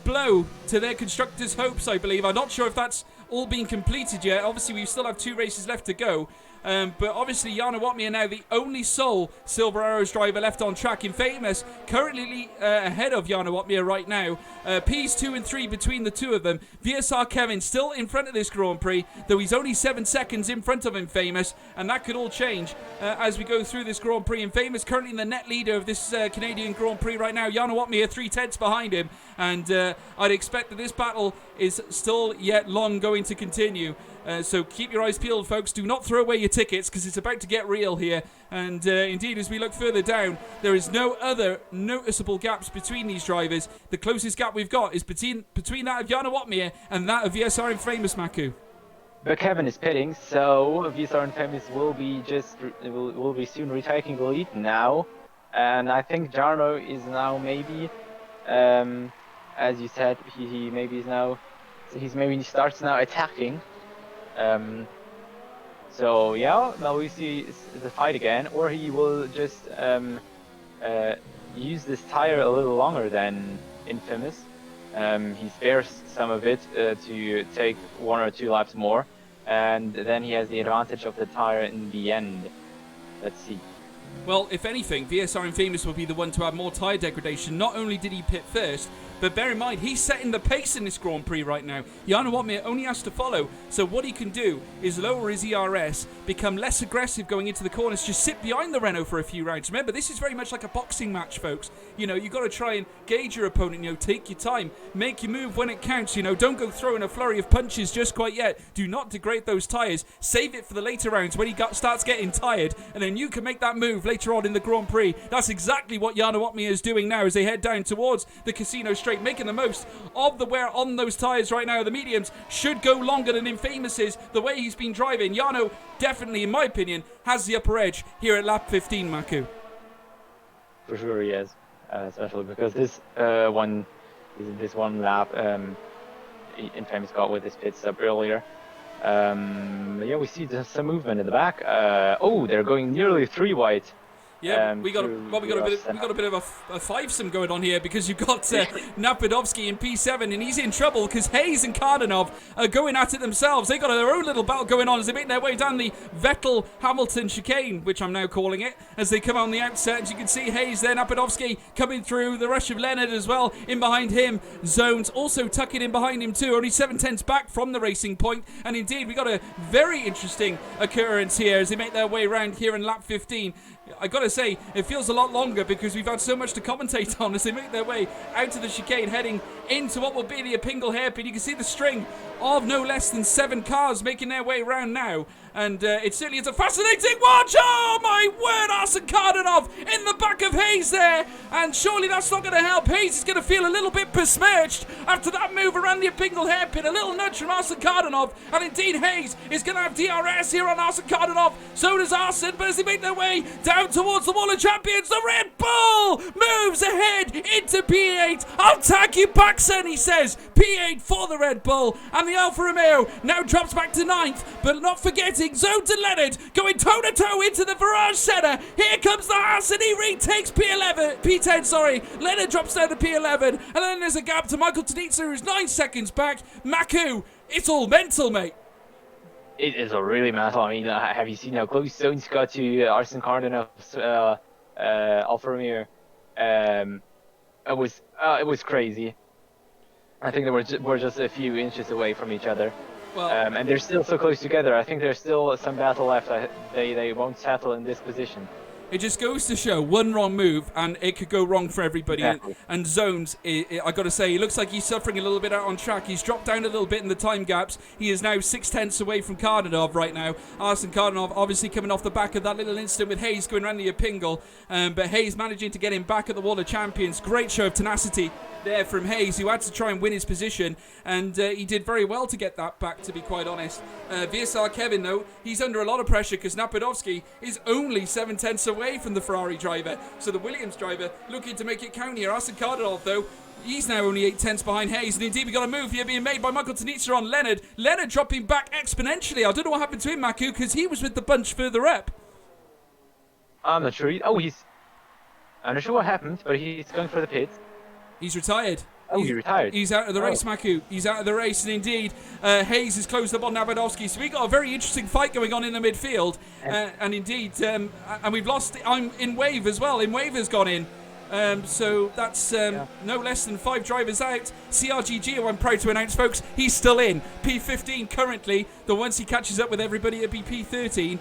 blow to their constructors' hopes, I believe. I'm not sure if that's all been completed yet. Obviously, we still have 2 races left to go. But obviously, Jarno Watmir now the only sole Silver Arrows driver left on track. Infamous currently ahead of Jarno Watmir right now. P's 2 and 3 between the two of them. VSR Kevin still in front of this Grand Prix, though he's only 7 seconds in front of Infamous, and that could all change as we go through this Grand Prix. Infamous currently in the net leader of this Canadian Grand Prix right now. Jarno Watmir 3/10 behind him, and I'd expect that this battle is still yet long going to continue. So keep your eyes peeled, folks. Do not throw away your tickets, because it's about to get real here. And indeed, as we look further down, there is no other noticeable gaps between these drivers. The closest gap we've got is between that of Jarno Watmir and that of VSR Infamous, Maku. But Kevin is pitting, so VSR Infamous will be soon retaking the lead now. And I think Jarno is now maybe, as you said, he maybe starts now attacking. So yeah, now we see the fight again, or he will just use this tire a little longer than Infamous. He spares some of it to take 1 or 2 laps more, and then he has the advantage of the tire in the end. Let's see. Well, if anything, VSR Infamous will be the one to have more tyre degradation. Not only did he pit first, but bear in mind, he's setting the pace in this Grand Prix right now. Jarno Watmir only has to follow, so what he can do is lower his ERS, become less aggressive going into the corners, just sit behind the Renault for a few rounds. Remember, this is very much like a boxing match, folks. You know, you've got to try and gauge your opponent, you know, take your time, make your move when it counts, you know, don't go throwing a flurry of punches just quite yet. Do not degrade those tyres. Save it for the later rounds when he starts getting tired, and then you can make that move later on in the Grand Prix. That's exactly what Jarno Watmir is doing now as they head down towards the Casino Straight, making the most of the wear on those tyres right now. The mediums should go longer than Infamous's the way he's been driving. Jarno definitely, in my opinion, has the upper edge here at lap 15, Maku. For sure he is, especially because this one lap Infamous got with his pit stop earlier. Yeah, we see some movement in the back. Oh, they're going nearly 3 wide. Yeah, we got a bit of a fivesome going on here, because you've got Napadovsky in P7, and he's in trouble because Hayes and Kardinov are going at it themselves. They got their own little battle going on as they make their way down the Vettel-Hamilton chicane, which I'm now calling it, as they come on the outset. As you can see, Hayes there, Napadovsky coming through, the rush of Leonard as well in behind him. Zones also tucking in behind him too, only 7/10 back from the racing point. And indeed, we got a very interesting occurrence here as they make their way around here in lap 15. I gotta say, it feels a lot longer because we've had so much to commentate on as they make their way out of the chicane, heading into what will be the Apingle hairpin. You can see the string of no less than 7 cars making their way around now. And it certainly is a fascinating watch. Oh, my word. Arsene Kardonov in the back of Hayes there. And surely that's not going to help. Hayes is going to feel a little bit besmirched after that move around the Epingle hairpin. A little nudge from Arsene Kardonov. And indeed, Hayes is going to have DRS here on Arsene Kardonov. So does Arsene. But as they make their way down towards the Wall of Champions, the Red Bull moves ahead into P8. I'll tag you back, son, he says. P8 for the Red Bull. And the Alfa Romeo now drops back to 9th. But not forgetting Zones and Leonard going toe-to-toe into the Virage Centre. Here comes the Haas, and he retakes P10, sorry. Leonard drops down to P11. And then there's a gap to Michael Tenitza, who's 9 seconds back. Maku, it's all mental, mate. It is a really mental. I mean, have you seen how close Zones got to Arsene Kardonov's Alfa Romeo? It was crazy. I think they were just a few inches away from each other. Well, and they're still so close together. I think there's still some battle left. They won't settle in this position. it just goes to show one wrong move and it could go wrong for everybody. Exactly. And Zones, I got to say, he looks like he's suffering a little bit out on track. He's dropped down a little bit in the time gaps. He is now 6/10 away from Kardonov right now. Arsene Kardonov obviously coming off the back of that little incident with Hayes going around the Epingle. But Hayes managing to get him back at the Wall of Champions. Great show of tenacity there from Hayes, who had to try and win his position, and he did very well to get that back, to be quite honest. VSR Kevin, though, he's under a lot of pressure because Napadovsky is only 7/10 away from the Ferrari driver, so the Williams driver looking to make it count here. Arsene Kardonov, though, he's now only 8/10 behind Hayes, and indeed we got a move here being made by Michael Tenitza on Leonard. Leonard dropping back exponentially. I don't know what happened to him, Maku, because he was with the bunch further up. I'm not sure. I'm not sure what happened, but he's going for the pits. He's retired. He retired. He's out of the race, Maku. He's out of the race, and indeed, Hayes has closed up on Napadovsky. So we got a very interesting fight going on in the midfield, and indeed, and we've lost. I'm in Wave as well. In Wave has gone in. So that's no less than 5 drivers out. CRG Gio, I'm proud to announce, folks, he's still in. P15 currently. The once he catches up with everybody, it'll be P13.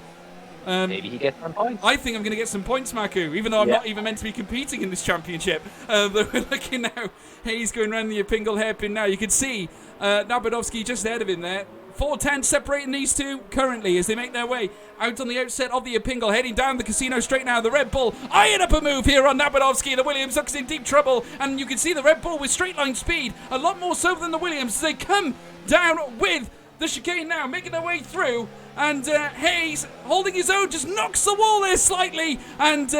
Maybe he gets some points. I think I'm going to get some points, Maku, even though I'm not even meant to be competing in this championship. But we're looking now. Hayes going around the Epingle hairpin now. You can see Napadovsky just ahead of him there. 4:10 separating these two currently as they make their way out on the outset of the Epingle, heading down the casino straight now. The Red Bull eyeing up a move here on Napadovsky. The Williams looks in deep trouble, and you can see the Red Bull with straight line speed, a lot more so than the Williams as they come down with the chicane now, making their way through. And Hayes, holding his own, just knocks the wall there slightly, and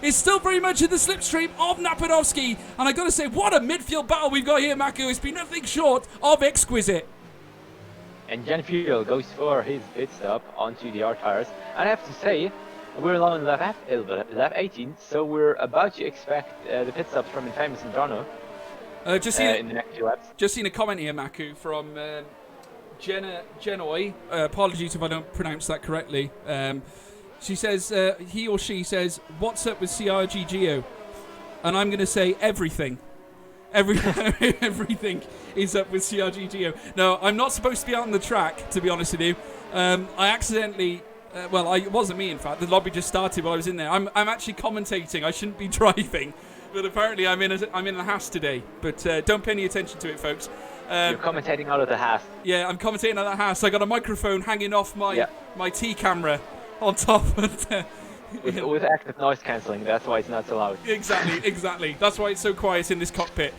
is still very much in the slipstream of Napadovsky. And I got to say, what a midfield battle we've got here, Maku. It's been nothing short of exquisite. And Jan Fuel goes for his pit stop onto the R tires. And I have to say, we're now on lap 18, so we're about to expect the pit stops from Infamous and Jono in the next few laps. Just seen a comment here, Maku, from Genoy. Apologies if I don't pronounce that correctly. She says, he or she says, what's up with CRG Gio? And I'm going to say everything. Everything is up with CRG Gio. No, I'm not supposed to be out on the track, to be honest with you. I accidentally... it wasn't me, in fact. The lobby just started while I was in there. I'm actually commentating. I shouldn't be driving. But apparently I'm in the Haas today. But don't pay any attention to it, folks. You're commentating out of the Haas. Yeah, I'm commentating out of the Haas. I got a microphone hanging off my T camera on top. With active noise cancelling, that's why it's not so loud. Exactly. That's why it's so quiet in this cockpit.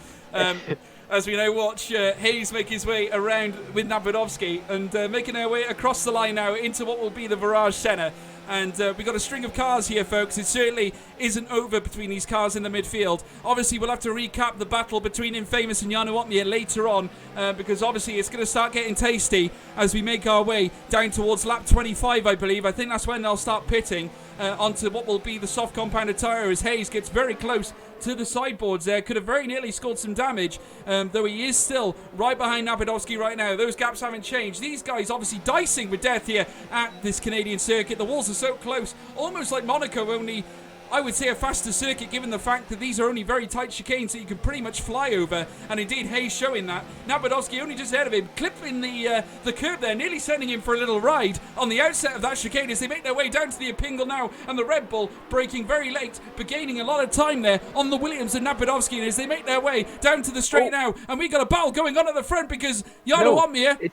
As we now watch Hayes make his way around with Napadovsky and making their way across the line now into what will be the Virage Centre. And we've got a string of cars here, folks. It certainly isn't over between these cars in the midfield. Obviously, we'll have to recap the battle between Infamous and Jarno Opmeer later on because obviously it's going to start getting tasty as we make our way down towards lap 25, I believe. I think that's when they'll start pitting onto what will be the soft compounded tyre as Hayes gets very close to the sideboards there. Could have very nearly scored some damage, though he is still right behind Napadovsky right now. Those gaps haven't changed. These guys obviously dicing with death here at this Canadian circuit. The walls are so close, almost like Monaco, only I would say a faster circuit given the fact that these are only very tight chicanes that you can pretty much fly over, and indeed Hayes showing that. Napadovsky only just ahead of him, clipping the curb there, nearly sending him for a little ride on the outset of that chicane as they make their way down to the Epingle now, and the Red Bull braking very late but gaining a lot of time there on the Williams and Napadovsky, and as they make their way down to the straight now, and we got a battle going on at the front because Jarno Opmeer...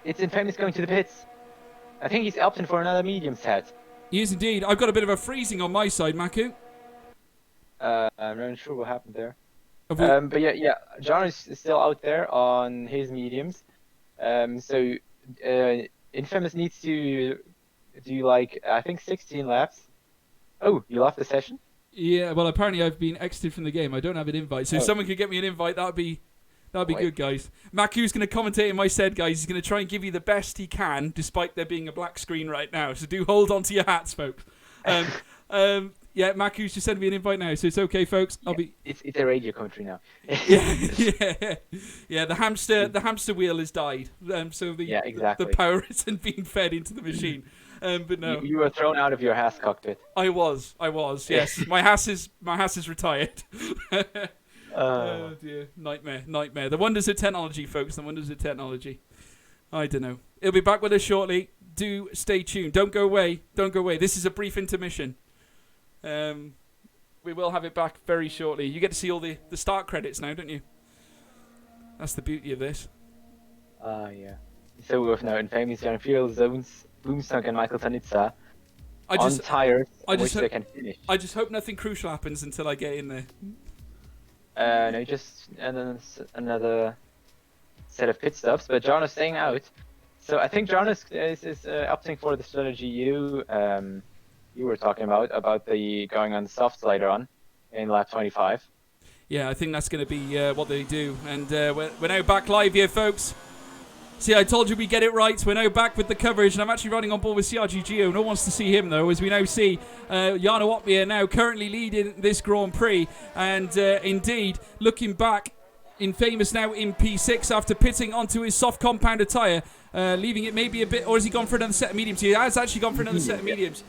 It's Infamous going to the pits. I think he's opting for another medium set. He is indeed. I've got a bit of a freezing on my side, Maku. I'm not sure what happened there. Have we- But yeah, John is still out there on his mediums. So Infamous needs to do like I think 16 laps. Oh, you left the session? Yeah, well, apparently I've been exited from the game. I don't have an invite, so if someone could get me an invite, that'd be good, guys. Maku's going to commentate in my stead, guys. He's going to try and give you the best he can, despite there being a black screen right now. So do hold on to your hats, folks. Yeah, Maku's just sending me an invite now, so it's okay, folks. It's a radio commentary now. yeah. The hamster wheel has died, so the power isn't being fed into the machine. But no, you were thrown out of your Haas cockpit. I was. Yes, my Haas is retired. Oh dear, nightmare. The wonders of technology, folks. The wonders of technology. I don't know. It'll be back with us shortly. Do stay tuned. Don't go away. This is a brief intermission. We will have it back very shortly. You get to see all the start credits now, don't you? That's the beauty of this. Yeah. So we've now Infamous John Field Zones, Boomsnug and Michael Tanitsa on tires which they can finish. I just hope nothing crucial happens until I get in there. No, just another set of pit stops, but John is staying out. So I think John is opting for the strategy you were talking about the going on the softs later on in lap 25. Yeah, I think that's going to be what they do. And we're now back live here, folks. See, I told you we get it right. We're now back with the coverage, and I'm actually riding on board with CRG Gio. No one wants to see him, though, as we now see Jarno Opmeer now currently leading this Grand Prix. And indeed, looking back, Infamous now in P6 after pitting onto his soft compounder tyre, leaving it maybe a bit, or has he gone for another set of mediums? He has actually gone for another set of mediums.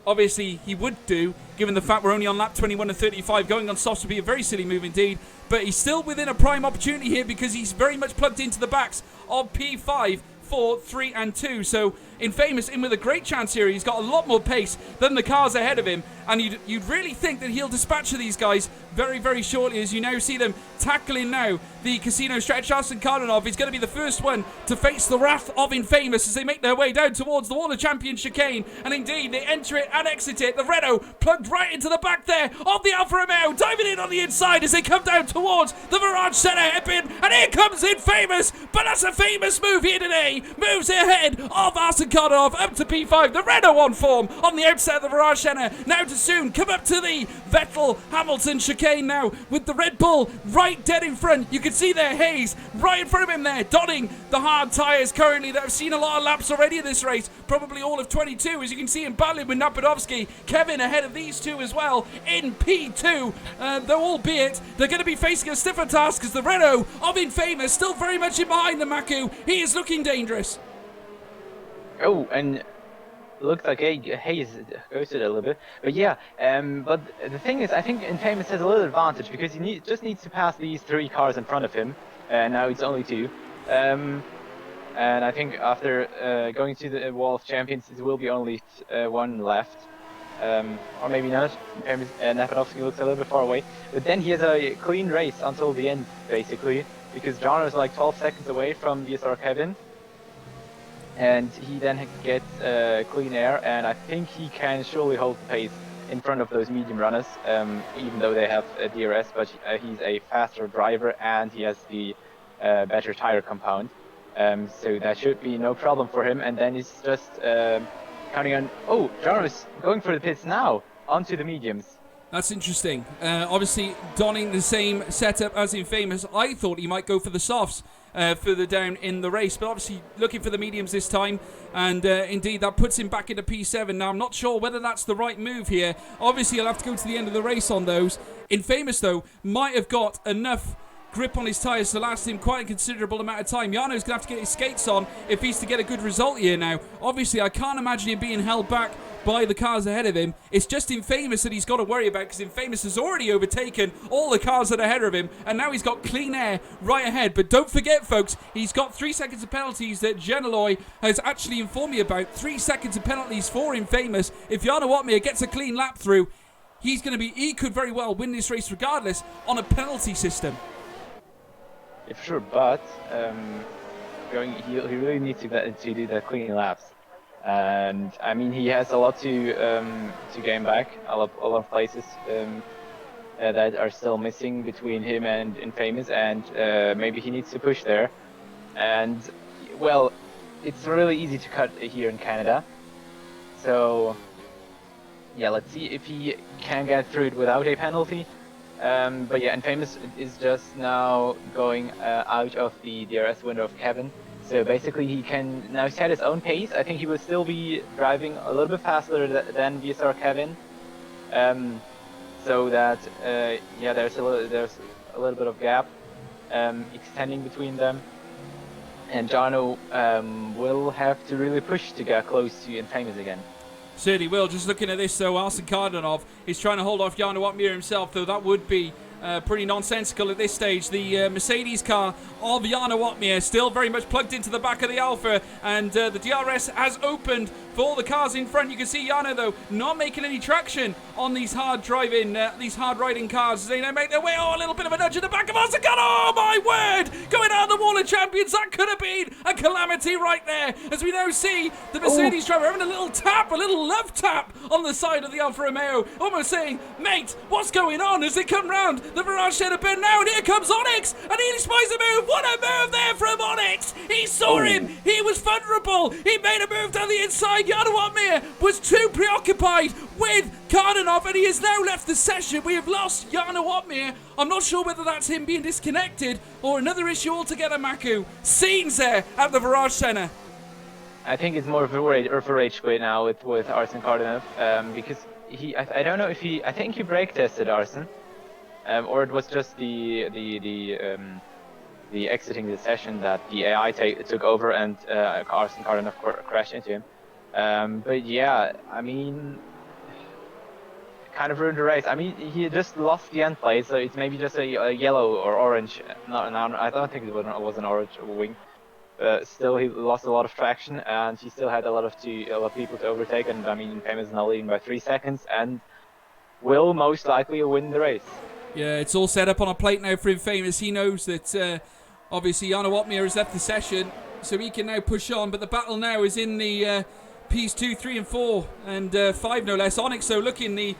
Obviously, he would do, given the fact we're only on lap 21 and 35. Going on softs would be a very silly move indeed. But he's still within a prime opportunity here because he's very much plugged into the backs of P5, 4, 3, and 2. So Infamous in with a great chance here. He's got a lot more pace than the cars ahead of him. And you'd really think that he'll dispatch these guys very, very shortly, as you now see them tackling now the casino stretch. Arsene Kardanov is going to be the first one to face the wrath of Infamous as they make their way down towards the Wall of Champions chicane. And indeed, they enter it and exit it. The Renault plugged right into the back there of the Alfa Romeo, diving in on the inside as they come down towards the Virage Centre hairpin. And here comes Infamous, but that's a famous move here today. Moves ahead of Arsene Kardanov up to P5. The Renault on form on the outset of the Virage Centre. Now to soon come up to the Vettel-Hamilton chicane now with the Red Bull right dead in front. You can see there Hayes right in front of him there, donning the hard tyres currently that have seen a lot of laps already in this race, probably all of 22, as you can see him battling with Napadovsky. Kevin ahead of these two as well in P2, though albeit they're going to be facing a stiffer task as the Renault of Infamous still very much in behind the Maku. He is looking dangerous. Oh, and looks like Hayes goes to it a little bit, but yeah. But the thing is, I think Infamous has a little advantage because he just needs to pass these 3 cars in front of him, and now it's only 2. And I think after going to the Wall of Champions, there will be only 1 left, or maybe not. Napadovsky looks a little bit far away, but then he has a clean race until the end, basically, because John is like 12 seconds away from DSR Kevin. And he then gets clean air, and I think he can surely hold the pace in front of those medium runners, even though they have a DRS, but he's a faster driver and he has the better tire compound. So that should be no problem for him, and then he's just counting on... Oh, Jarno's going for the pits now, onto the mediums. That's interesting. Obviously, donning the same setup as Infamous, I thought he might go for the softs further down in the race, but obviously looking for the mediums this time, and indeed that puts him back into P7. Now I'm not sure whether that's the right move here. Obviously he'll have to go to the end of the race on those. Infamous though might have got enough grip on his tyres to last him quite a considerable amount of time. Jarno's going to have to get his skates on if he's to get a good result here now. Obviously I can't imagine him being held back by the cars ahead of him. It's just Infamous that he's got to worry about, because Infamous has already overtaken all the cars that are ahead of him, and now he's got clean air right ahead. But don't forget, folks, he's got 3 seconds of penalties that Genaloy has actually informed me about. 3 seconds of penalties for Infamous. If Jarno Opmeer gets a clean lap through, he could very well win this race regardless on a penalty system. Yeah, for sure, but he really needs to do the clean laps. And I mean, he has a lot to gain back, a lot of places that are still missing between him and Infamous, and maybe he needs to push there. And well, it's really easy to cut here in Canada, so yeah, let's see if he can get through it without a penalty. But yeah, Infamous is just now going out of the DRS window of Kevin. So basically he can now set his own pace. I think he will still be driving a little bit faster than VSR Kevin. So that, yeah, there's a little bit of gap extending between them. And Jarno will have to really push to get close to Infamous again. Certainly will. Just looking at this, though, Arsene Kardanov is trying to hold off Jarno Otmir himself, though that would be pretty nonsensical at this stage. The Mercedes car of Jarno Otmir still very much plugged into the back of the Alpha, and the DRS has opened for all the cars in front. You can see Jarno, though, not making any traction on these hard riding cars as they now make their way. Oh, a little bit of a nudge in the back of Arsene Kardanov. Oh, my word! Going out of the wall of champions. That could have been a calamity right there, as we now see the Mercedes driver having a little tap, a little love tap on the side of the Alfa Romeo, almost saying, mate, what's going on, as they come round the Virage Center bend now, and here comes Onyx, and he spies a move. What a move there from Onyx! He saw him, he was vulnerable, he made a move down the inside. Jarno Otmir was too preoccupied with Kardanov, and he has now left the session. We have lost Jarno Otmir. I'm not sure whether that's him being disconnected or another issue altogether, Maku. Scenes there at the Virage Center. I think it's more of a rage quit now with Arsene Kardanov, because I don't know if I think he brake tested Arsene, or it was just the exiting the session that the AI took over and Arsene Kardanov crashed into him. But yeah, I mean, kind of ruined the race. I mean, he just lost the end plate, so it's maybe just a yellow or orange. I don't think it was an orange wing. Still, he lost a lot of traction, and he still had a lot of people to overtake. And I mean, Infamous is now leading by 3 seconds, and will most likely win the race. Yeah, it's all set up on a plate now for Infamous. He knows that obviously Jarno Otmir has left the session, so he can now push on. But the battle now is in the P2, 3, and 4, and 5 no less. Onyx, though, looking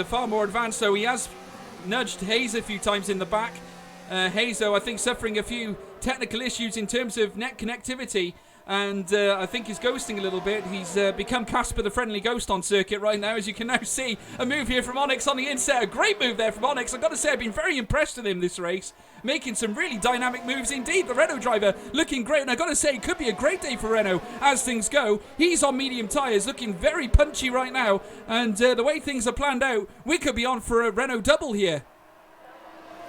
far more advanced. So he has nudged Hayes a few times in the back. Hayes, though, I think suffering a few technical issues in terms of net connectivity, and I think he's ghosting a little bit. He's become Casper the Friendly Ghost on circuit right now, as you can now see. A move here from Onyx on the inset. A great move there from Onyx. I've got to say, I've been very impressed with him this race, making some really dynamic moves indeed. The Renault driver looking great, and I've got to say, it could be a great day for Renault as things go. He's on medium tyres, looking very punchy right now, and the way things are planned out, we could be on for a Renault double here.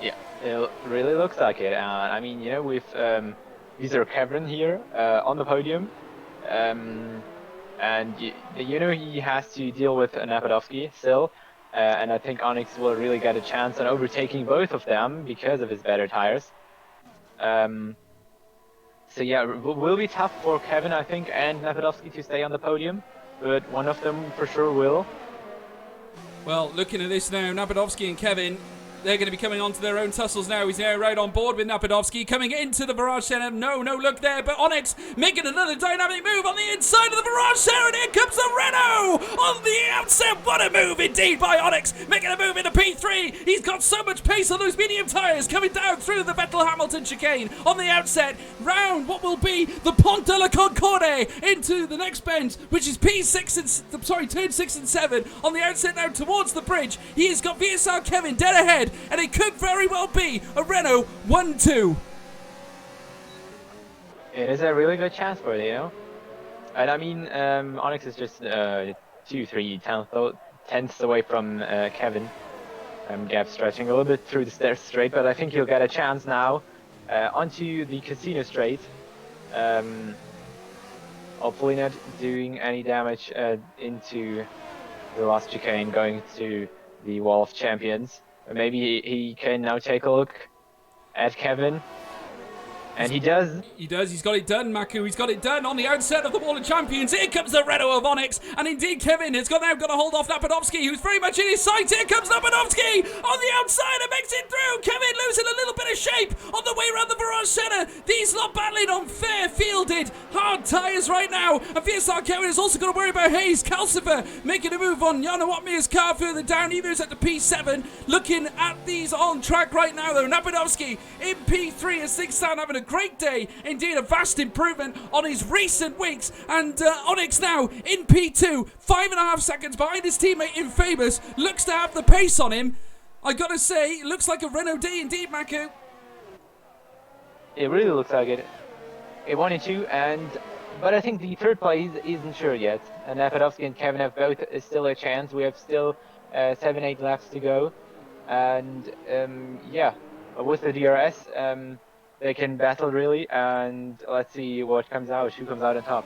Yeah, it really looks like it. I mean, you know, with Visor Kevin here on the podium, and you know, he has to deal with Napadovsky still, and I think Onyx will really get a chance on overtaking both of them because of his better tires. So yeah, it will be tough for Kevin, I think, and Napadovsky to stay on the podium, but one of them for sure will. Well, looking at this now, Napadovsky and Kevin, they're going to be coming onto their own tussles now. He's now right on board with Napadovsky, coming into the Virage Center. No look there, but Onyx making another dynamic move on the inside of the Virage Center, and here comes the Renault on the outset. What a move indeed by Onyx, making a move into P3. He's got so much pace on those medium tyres, coming down through the Vettel-Hamilton chicane on the outset, round what will be the Pont de la Concorde into the next bend, which is turn 6 and 7 on the outset now towards the bridge. He has got VSR Kevin dead ahead, and it could very well be a Renault 1-2. It is a really good chance for it, you know. And I mean, Onyx is just 2-3 tenths away from Kevin. Gap stretching a little bit through the stairs straight, but I think he'll get a chance now onto the Casino Straight. Hopefully not doing any damage into the last chicane, going to the Wall of Champions. Maybe he can now take a look at Kevin. And he does. He does. He's got it done, Maku. He's got it done on the outset of the Wall of Champions. Here comes the Renault of Onyx. And indeed, Kevin has now got to hold off Napadovsky, who's very much in his sight. Here comes Napadovsky on the outside and makes it through. Kevin losing a little bit of shape on the way around the Virage Senna. These lot battling on fair fielded hard tyres right now. And VSR Kevin has also got to worry about Hayes. Calcifer making a move on Jana Watmir's car further down. He moves at the P7. Looking at these on track right now though. Napadovsky in P3 as things stand having a great day. Indeed, a vast improvement on his recent weeks. And Onyx now in P2. 5.5 seconds behind his teammate in Famous. Looks to have the pace on him. I gotta say, it looks like a Renault day indeed, Maku. It really looks like it. A 1 and 2, but I think the third place isn't sure yet. And Napadovsky and Kevin have both still a chance. We have still 7-8 laps to go. And yeah, with the DRS, they can battle really. And let's see what comes out, who comes out on top.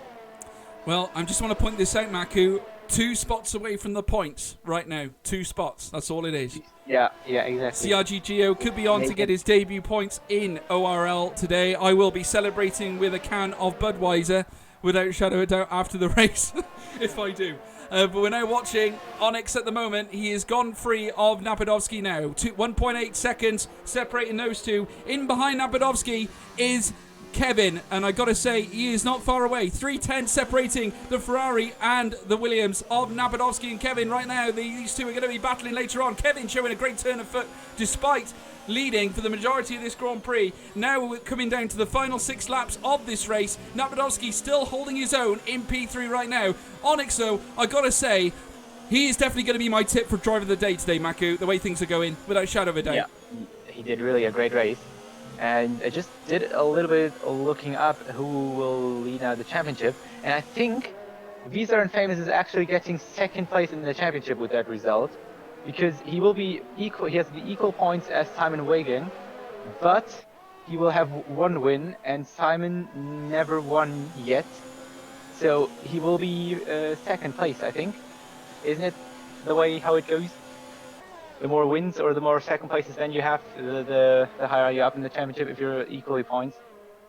Well, I just want to point this out, Maku. 2 spots away from the points right now. 2 spots. That's all it is. Yeah, exactly. CRG Gio could be on to get his debut points in ORL today. I will be celebrating with a can of Budweiser, without a shadow of a doubt, after the race, if I do. But we're now watching Onyx at the moment. He is gone free of Napadovsky now. 1.8 seconds separating those two. In behind Napadovsky is Kevin, and I gotta say, he is not far away. 3:10 separating the Ferrari and the Williams of Napadovsky and Kevin right now. These two are going to be battling later on. Kevin showing a great turn of foot despite leading for the majority of this Grand Prix. Now we're coming down to the final 6 laps of this race. Napadovsky still holding his own in P3 right now. Onyx, though, I gotta say, he is definitely going to be my tip for driver of the day today, Maku, the way things are going, without a shadow of a doubt. Yeah, he did really a great race. And I just did a little bit of looking up who will lead now the championship. And I think Visa and Famous is actually getting 2nd place in the championship with that result. Because he will be equal, he has the equal points as Simon Wagon, but he will have 1 win, and Simon never won yet. So he will be 2nd place, I think. Isn't it the way how it goes? The more wins or the more 2nd places then you have, the higher you up in the championship if you're equally points.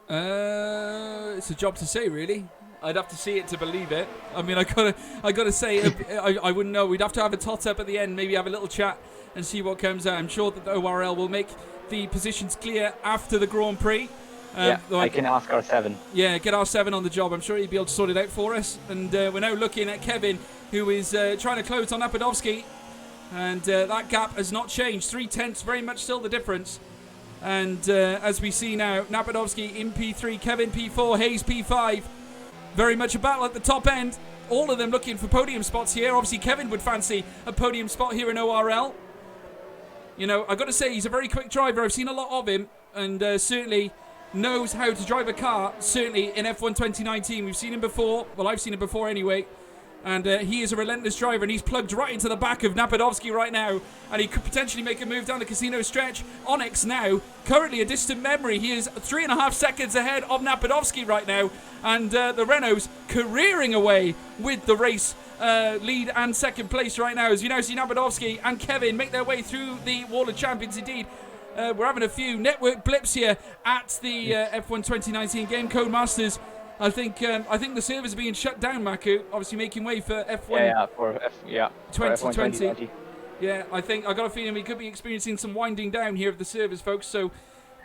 It's a job to say, really. I'd have to see it to believe it. I mean, I gotta say, I wouldn't know. We'd have to have a tot up at the end, maybe have a little chat and see what comes out. I'm sure that the ORL will make the positions clear after the Grand Prix. Yeah, I can ask R7. Yeah, get R7 on the job. I'm sure he'd be able to sort it out for us. And we're now looking at Kevin, who is trying to close on Napadovsky. And that gap has not changed. 3/10, very much still the difference. And as we see now, Napadovsky in P3, Kevin P4, Hayes P5. Very much a battle at the top end. All of them looking for podium spots here. Obviously, Kevin would fancy a podium spot here in ORL. You know, I've got to say, he's a very quick driver. I've seen a lot of him, and certainly knows how to drive a car. Certainly in F1 2019, we've seen him before. Well, I've seen him before anyway. And he is a relentless driver, and he's plugged right into the back of Napadovsky right now. And he could potentially make a move down the casino stretch. Onyx now, currently a distant memory. He is 3.5 seconds ahead of Napadovsky right now. And the Renaults careering away with the race lead and 2nd place right now. As you now see Napadovsky and Kevin make their way through the Wall of Champions indeed. We're having a few network blips here at the F1 2019 Game Code Masters. I think the servers are being shut down, Maku. Obviously making way for F1 2020. Yeah, I got a feeling we could be experiencing some winding down here of the servers, folks. So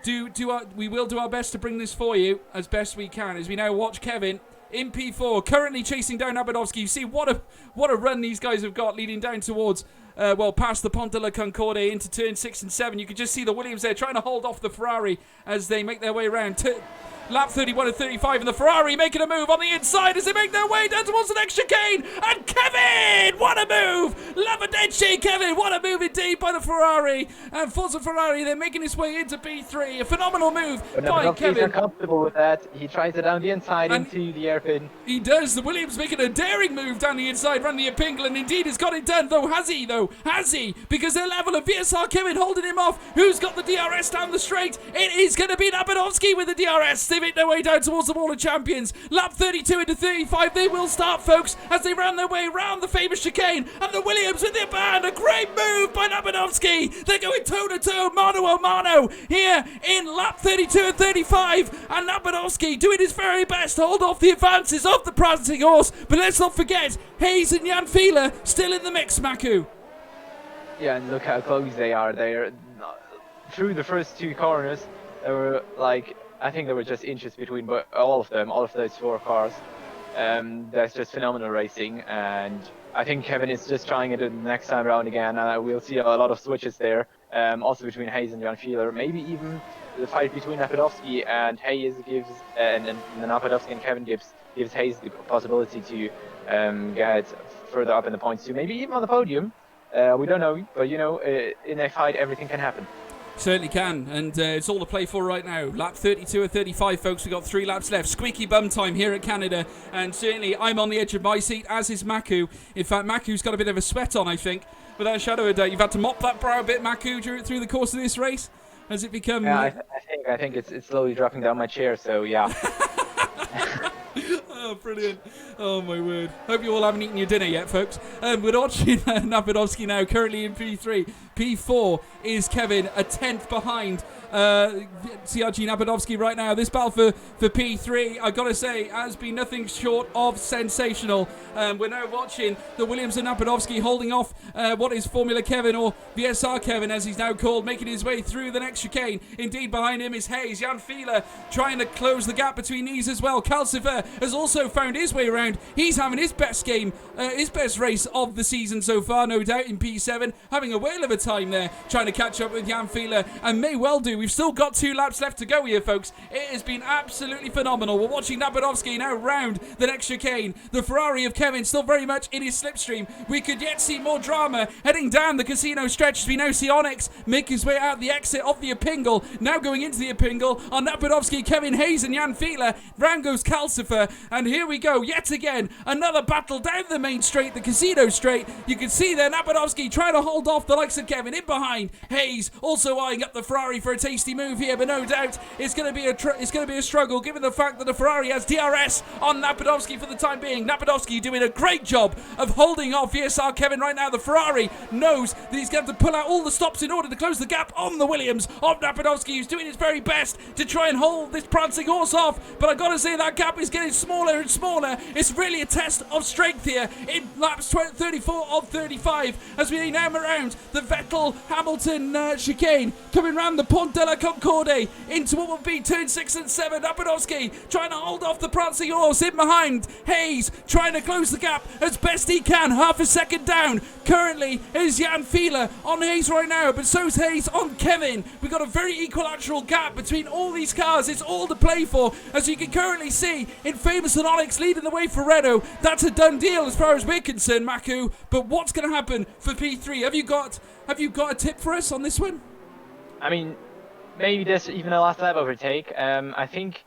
we will do our best to bring this for you as best we can as we now watch Kevin in P4 currently chasing down Napadovsky. You see what a run these guys have got leading down towards past the Ponte de la Concorde into turn 6 and 7. You can just see the Williams there trying to hold off the Ferrari as they make their way around. Lap 31 and 35, and the Ferrari making a move on the inside as they make their way down towards the next chicane. And Kevin, what a move! Lavadeci, Kevin, what a move indeed by the Ferrari. And Forza Ferrari, they're making his way into P3. A phenomenal move by Kevin. He's comfortable with that. He tries it down the inside and into the airpin. He does. The Williams making a daring move down the inside, running the Pingle, and indeed has got it done. Has he? Because they're level of VSR Kevin holding him off. Who's got the DRS down the straight? It is going to be Napadovsky with the DRS. They make their way down towards the Wall of Champions. Lap 32 into 35. They will start, folks, as they ran their way round the famous chicane. And the Williams with their band. A great move by Napadovsky. They're going toe-to-toe, mano-a-mano here in lap 32 and 35. And Napadovsky doing his very best to hold off the advances of the prancing horse. But let's not forget, Hayes and Jan Fieler still in the mix, Maku. Yeah, and look how close they are. They're through the first 2 corners. They were like I think there were just inches between all of them, all of those 4 cars. That's just phenomenal racing, and I think Kevin is just trying it the next time around again. We'll see a lot of switches there, also between Hayes and Jan Fieler. Maybe even the fight between Napadovsky and Hayes gives, and Napadovsky and Kevin gives Hayes the possibility to get further up in the points too. Maybe even on the podium. We don't know, but in a fight, everything can happen. Certainly can, and it's all to play for right now. Lap 32 or 35, folks. We've got 3 laps left. Squeaky bum time here at Canada, and certainly I'm on the edge of my seat, as is Maku. In fact, Maku's got a bit of a sweat on, I think. Without a shadow of a doubt, you've had to mop that brow a bit, Maku, through the course of this race. Has it become... Yeah, I think it's slowly dropping down my chair, so yeah. Oh, brilliant. Oh, my word. Hope you all haven't eaten your dinner yet, folks. We're watching Napadovsky now, currently in P3. P4 is Kevin, a 10th behind CRG Napadovsky right now. This battle for P3, I gotta say, has been nothing short of sensational. We're now watching the Williams and Napadovsky holding off what is Formula Kevin, or VSR Kevin as he's now called, making his way through the next chicane. Indeed, behind him is Hayes. Jan Fieler trying to close the gap between these as well. Calcifer has also found his way around. He's having his best game, his best race of the season so far, no doubt, in P7, having a whale of a time there, trying to catch up with Jan Fieler, and may well do. We've still got 2 laps left to go here, folks. It has been absolutely phenomenal. We're watching Napadovsky now round the next chicane. The Ferrari of Kevin still very much in his slipstream. We could yet see more drama heading down the casino stretch as we now see Onyx make his way out the exit of the Epingle. Now going into the Epingle on Napadovsky, Kevin Hayes and Jan Fieler. Round goes Calcifer, and here we go yet again. Another battle down the main straight, the casino straight. You can see there Napadovsky trying to hold off the likes of Kevin in behind. Hayes also eyeing up the Ferrari for a tasty move here, but no doubt it's going to be a struggle given the fact that the Ferrari has DRS on Napadovsky for the time being. Napadovsky doing a great job of holding off VSR Kevin right now. The Ferrari knows that he's going to pull out all the stops in order to close the gap on the Williams of Napadovsky, who's doing his very best to try and hold this prancing horse off, but I gotta say that gap is getting smaller and smaller. It's really a test of strength here in laps 34 of 35 as we now around the Vettel-Hamilton chicane, coming round the Pont de la Concorde into what will be turn 6 and 7. Napadovsky trying to hold off the prancing horse in behind. Hayes trying to close the gap as best he can, half a second down. Currently is Jan Fieler on Hayes right now, but so's Hayes on Kevin. We've got a very equilateral gap between all these cars. It's all to play for, as you can currently see in Famous and Onyx leading the way for Renault. That's a done deal as far as we're concerned, Maku. But what's going to happen for P3? Have you got a tip for us on this one? I mean, maybe there's even a last lap overtake. I think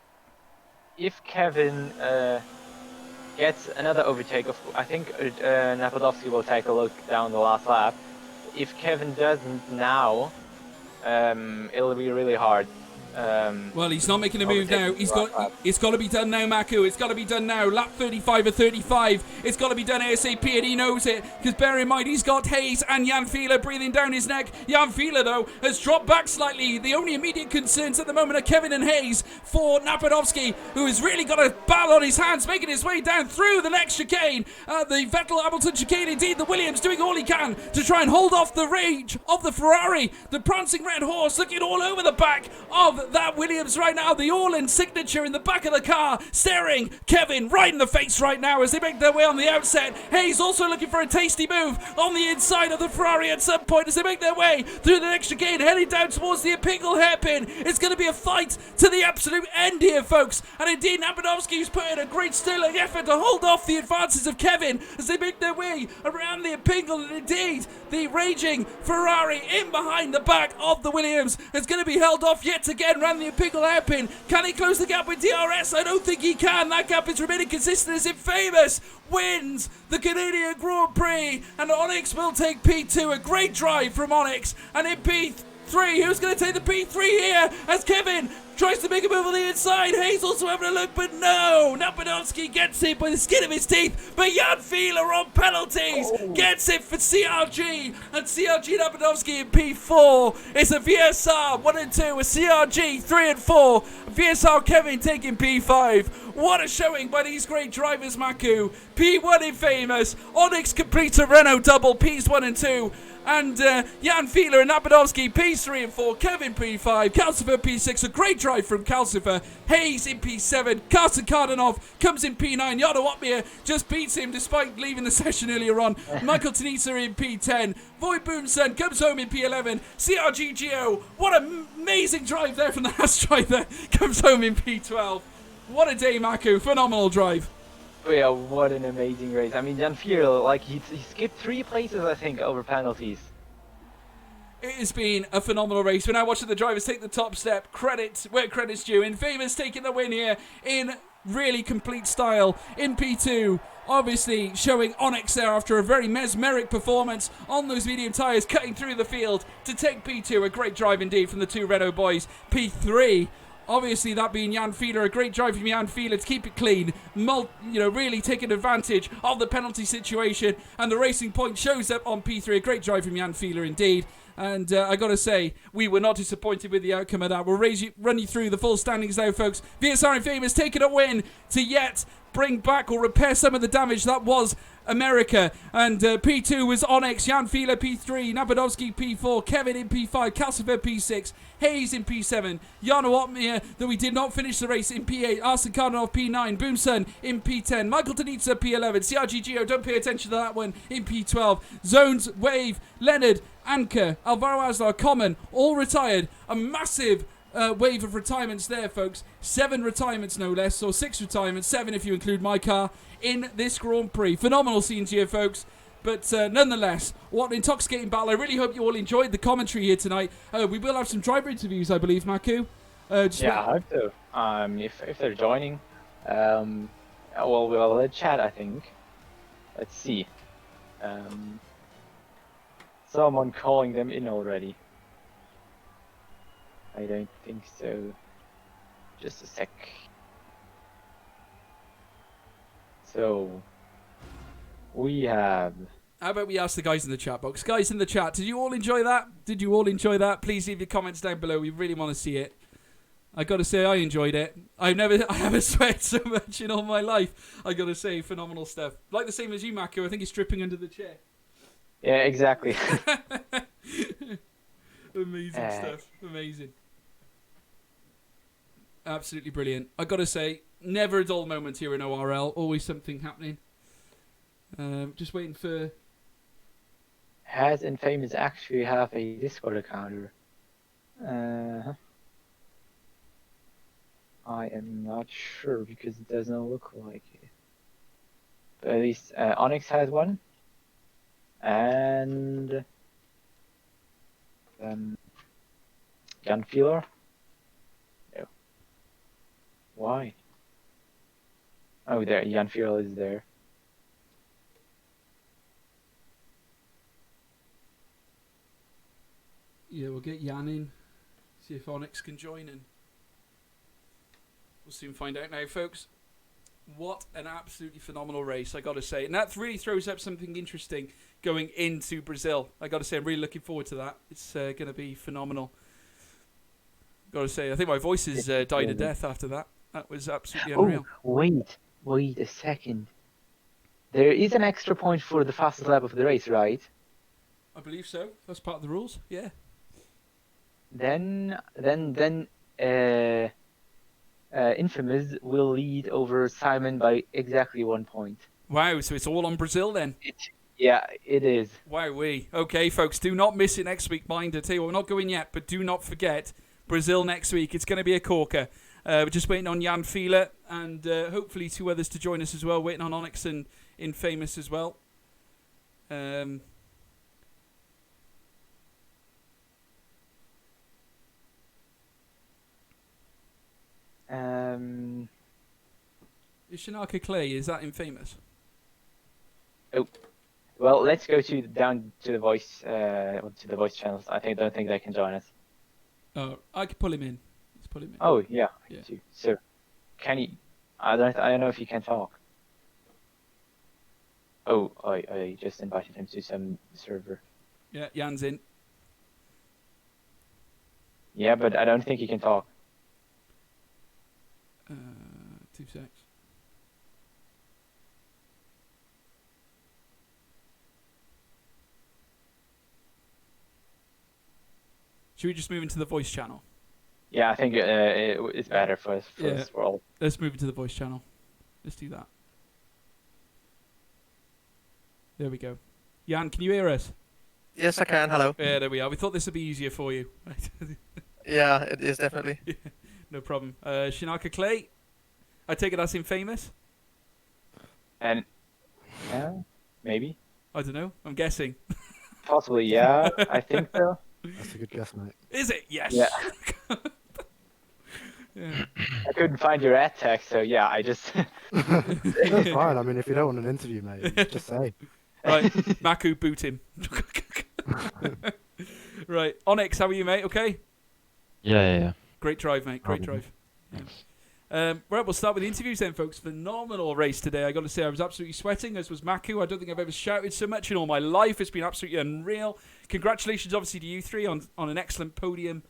if Kevin gets another overtake, I think Napadovsky will take a look down the last lap. If Kevin doesn't now, it'll be really hard. Well, he's not making a move now. It's got to be done now, Maku. It's got to be done now. Lap 35 or 35. It's got to be done ASAP, and he knows it. Because bear in mind, he's got Hayes and Jan Fieler breathing down his neck. Jan Fieler, though, has dropped back slightly. The only immediate concerns at the moment are Kevin and Hayes for Napadovsky, who has really got a battle on his hands, making his way down through the next chicane. The Vettel-Hamilton chicane, indeed. The Williams doing all he can to try and hold off the rage of the Ferrari. The prancing red horse looking all over the back of that Williams right now. The all-in signature in the back of the car, staring Kevin right in the face right now as they make their way on the outset. Hayes also looking for a tasty move on the inside of the Ferrari at some point as they make their way through the next chicane, heading down towards the Epingle hairpin. It's going to be a fight to the absolute end here, folks. And indeed, Napadovsky's put in a great sterling effort to hold off the advances of Kevin as they make their way around the Epingle. And indeed, the raging Ferrari in behind the back of the Williams is going to be held off yet again around the Epingle hairpin. Can he close the gap with DRS? I don't think he can. That gap is remaining consistent as Infamous wins the Canadian Grand Prix, and Onyx will take P2. A great drive from Onyx. And in P3, who's going to take the P3 here as Kevin tries to make a move on the inside? Hayes also having a look, but no. Napadovsky gets it by the skin of his teeth, but Jan Fieler on penalties gets it for CRG, and CRG Napadovsky in P4. It's a VSR 1 and 2, a CRG 3 and 4, VSR Kevin taking P5. What a showing by these great drivers, Maku. P1 Infamous, Onyx completes a Renault double, Ps 1 and 2. And Jan Fiedler and Abadovsky, P3 and 4, Kevin P5, Calcifer P6, a great drive from Calcifer, Hayes in P7, Carsten Kardanov comes in P9, Jarno Otmir just beats him despite leaving the session earlier on, Michael Tanisa in P10, Void Boomson comes home in P11, CRG Geo, what an amazing drive there from the last driver, comes home in P12. What a day, Maku, phenomenal drive. Yeah, what an amazing race. I mean, Jan Fiedler, like, he skipped 3 places, I think, over penalties. It has been a phenomenal race. We're now watching the drivers take the top step. Credit where credit's due. Infamous taking the win here in really complete style in P2. Obviously showing Onyx there after a very mesmeric performance on those medium tyres, cutting through the field to take P2. A great drive indeed from the two Renault boys. P3. Obviously, that being Jan Fiedler, a great drive from Jan Fiedler to keep it clean, really taking advantage of the penalty situation, and the Racing Point shows up on P3. A great drive from Jan Fiedler indeed. And I got to say, we were not disappointed with the outcome of that. We'll run you through the full standings now, folks. VSR Infamous taking a win to yet bring back or repair some of the damage that was America. And P2 was Onyx, Jan Fiedler P3, Nabadovsky P4, Kevin in P5, Calcifer P6, Hayes in P7, Jarno Otmir, that we did not finish the race, in P8, Arsen Kardanov P9, Boomson in P10, Michael Tanitsa P11, CRG Geo, don't pay attention to that one, in P12, Zones, Wave, Leonard, Anker, Alvaro Aslar, Common, all retired. A massive wave of retirements there, folks. 7 retirements, no less, or 6 retirements, 7 if you include my car, in this Grand Prix. Phenomenal scenes here, folks. But nonetheless, what an intoxicating battle. I really hope you all enjoyed the commentary here tonight. We will have some driver interviews, I believe, Maku. I hope so. If they're joining, we'll chat, I think. Let's see. Someone calling them in already. I don't think so. Just a sec. So, we have... How about we ask the guys in the chat box? Guys in the chat, did you all enjoy that? Did you all enjoy that? Please leave your comments down below. We really want to see it. I got to say, I enjoyed it. I haven't sweat so much in all my life. I got to say, phenomenal stuff. Like the same as you, Mako. I think he's stripping under the chair. Yeah, exactly. Amazing stuff. Amazing. Absolutely brilliant. I got to say, never a dull moment here in ORL. Always something happening. Just waiting for... Has Infamous actually have a Discord account? I am not sure because it does not look like it. But at least Onyx has one. And Jan Fiedler? No. Why? Oh, there, Jan Fiedler is there. Yeah, we'll get Jan in. See if Onyx can join in. We'll soon find out now, folks. What an absolutely phenomenal race, I got to say. And that really throws up something interesting going into Brazil. I got to say, I'm really looking forward to that. It's going to be phenomenal. Got to say, I think my voice has died a death after that. That was absolutely unreal. Oh, wait a second. There is an extra point for the fastest lap of the race, right? I believe so. That's part of the rules. Yeah. Then Infamous will lead over Simon by exactly 1 point. Wow, so it's all on Brazil then? Yeah, it is. Wowee. Okay, folks, do not miss it next week. Mind, I tell you what, we're not going yet, but do not forget Brazil next week. It's going to be a corker. We're just waiting on Jan Fiedler and hopefully 2 others to join us as well. Waiting on Onyx and Infamous as well. Is Shanaka Clay, is that Infamous? Oh, well, let's go down to the voice channels. I don't think they can join us. Oh, I could pull him in. Let's pull him in. Oh yeah. Yeah. So, can he? I don't know if he can talk. Oh, I just invited him to some server. Yeah, Jan's in. Yeah, but I don't think he can talk. 2 secs. Should we just move into the voice channel? Yeah, I think it's better for this world. Let's move into the voice channel. Let's do that. There we go. Jan, can you hear us? Yes, I can. Hello. Yeah, there we are. We thought this would be easier for you. Yeah, it is definitely. Yeah, no problem. Shinaka Clay, I take it that's Infamous? And yeah, maybe. I don't know. I'm guessing. Possibly, yeah. I think so. That's a good guess, mate. Is it? Yes. Yeah. Yeah. I couldn't find your ad tag, so yeah, I just. That's fine. I mean, if you don't want an interview, mate, just say. Right, Maku, boot him. Right, Onyx, how are you, mate? Okay? Yeah. Great drive, mate. Great Probably. drive. Yeah. Right, we'll start with the interviews then, folks. Phenomenal race today. I got to say, I was absolutely sweating, as was Maku. I don't think I've ever shouted so much in all my life. It's been absolutely unreal. Congratulations, obviously, to you three on an excellent podium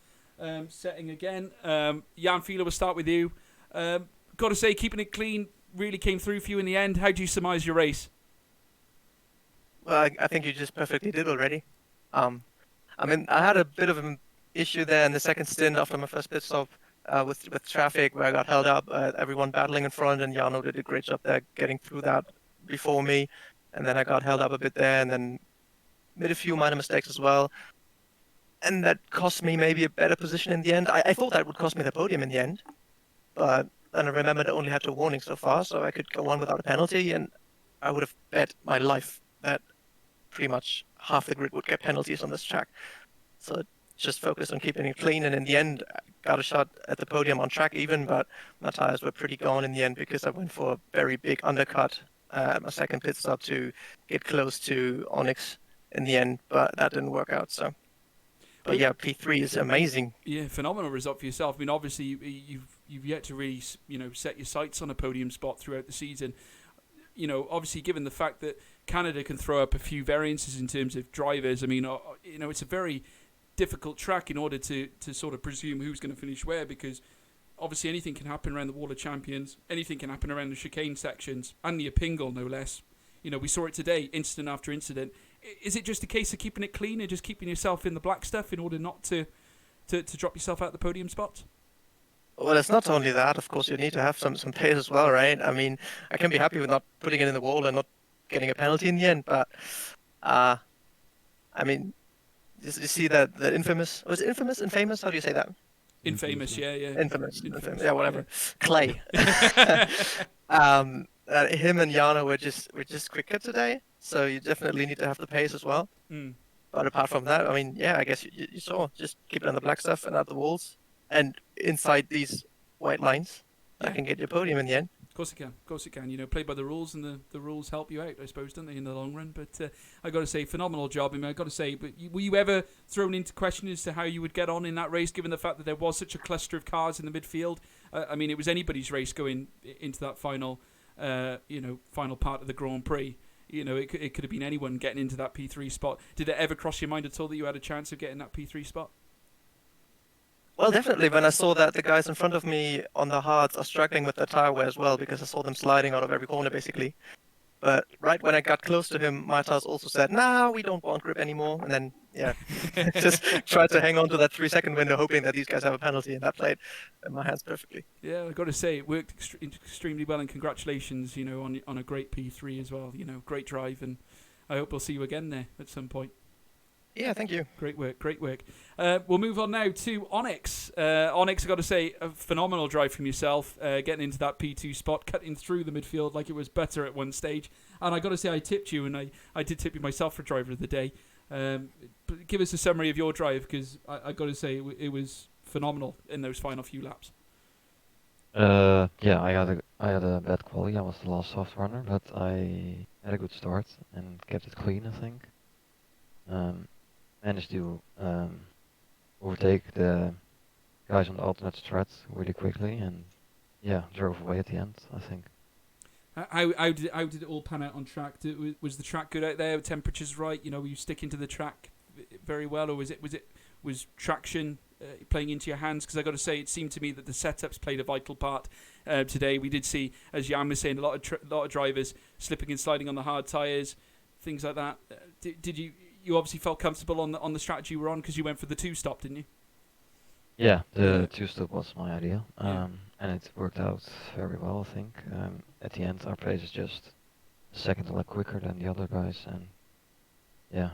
setting again. Jan Fiedler, we'll start with you. Got to say, keeping it clean really came through for you in the end. How do you surmise your race? Well, I think you just perfectly did already. I mean, I had a bit of an issue there in the second stint after my first pit stop with traffic, where I got held up. Everyone battling in front, and Jarno did a great job there getting through that before me. And then I got held up a bit there, and then made a few minor mistakes as well. And that cost me maybe a better position in the end. I thought that would cost me the podium in the end, but then I remembered I only had 2 warnings so far, so I could go on without a penalty, and I would have bet my life that pretty much half the grid would get penalties on this track. So just focused on keeping it clean, and in the end, I got a shot at the podium on track even, but my tires were pretty gone in the end because I went for a very big undercut at my second pit stop to get close to Onyx in the end, but that didn't work out. So, but yeah, P3 is amazing. Yeah, phenomenal result for yourself. I mean, obviously, you've yet to really, set your sights on a podium spot throughout the season. Obviously, given the fact that Canada can throw up a few variances in terms of drivers, I mean, it's a very difficult track in order to sort of presume who's going to finish where, because obviously anything can happen around the Wall of Champions, anything can happen around the chicane sections, and the Apingle, no less. We saw it today, incident after incident. Is it just a case of keeping it clean and just keeping yourself in the black stuff in order not to drop yourself out the podium spots? Well, it's not only that. Of course, you need to have some pace as well, right? I mean, I can be happy with not putting it in the wall and not getting a penalty in the end, but I mean, you see that infamous? Was it infamous? Infamous? How do you say that? Infamous, yeah. Infamous. Yeah, whatever. Yeah. Clay. Him and Jarno were just quicker today, so you definitely need to have the pace as well. Mm. But apart from that, I mean, yeah, I guess you saw, just keep it on the black stuff and out the walls, and inside these white lines, I can get your podium in the end. Of course it can. Play by the rules, and the rules help you out, I suppose, don't they, in the long run? But I got to say, phenomenal job. I mean, I got to say, but were you ever thrown into question as to how you would get on in that race, given the fact that there was such a cluster of cars in the midfield? I mean, it was anybody's race going into that final part of the Grand Prix. It could have been anyone getting into that P3 spot. Did it ever cross your mind at all that you had a chance of getting that P3 spot? Well, definitely. When I saw that the guys in front of me on the hards are struggling with their tire wear as well, because I saw them sliding out of every corner, basically. But right when I got close to him, my tires also said, "Nah, we don't want grip anymore." And then, yeah, just tried to hang on to that 3-second window, hoping that these guys have a penalty, and that played in my hands perfectly. Yeah, I got to say, it worked extremely well, and congratulations, on a great P3 as well. Great drive, and I hope we'll see you again there at some point. Yeah, thank you. Great work. We'll move on now to Onyx. Onyx, I've got to say, a phenomenal drive from yourself, getting into that P2 spot, cutting through the midfield like it was butter at one stage. And I got to say, I tipped you, and I did tip you myself for driver of the day. But give us a summary of your drive, because I got to say, it was phenomenal in those final few laps. Yeah, I had a bad quality. I was the last soft runner, but I had a good start and kept it clean, I think. Managed to overtake the guys on the alternate strat really quickly, and yeah, drove away at the end, I think. How did it all pan out on track? Was the track good out there? Were temperatures right? Were you sticking to the track very well, or was traction playing into your hands? Because I got to say, it seemed to me that the setups played a vital part today. We did see, as Jan was saying, a lot of drivers slipping and sliding on the hard tires, things like that. Did you obviously felt comfortable on the strategy you were on, because you went for the 2-stop, didn't you? Yeah, the Yeah. two-stop was my idea, Yeah. and it worked out very well, I think. At the end, our pace is just a second a lot quicker than the other guys, and yeah,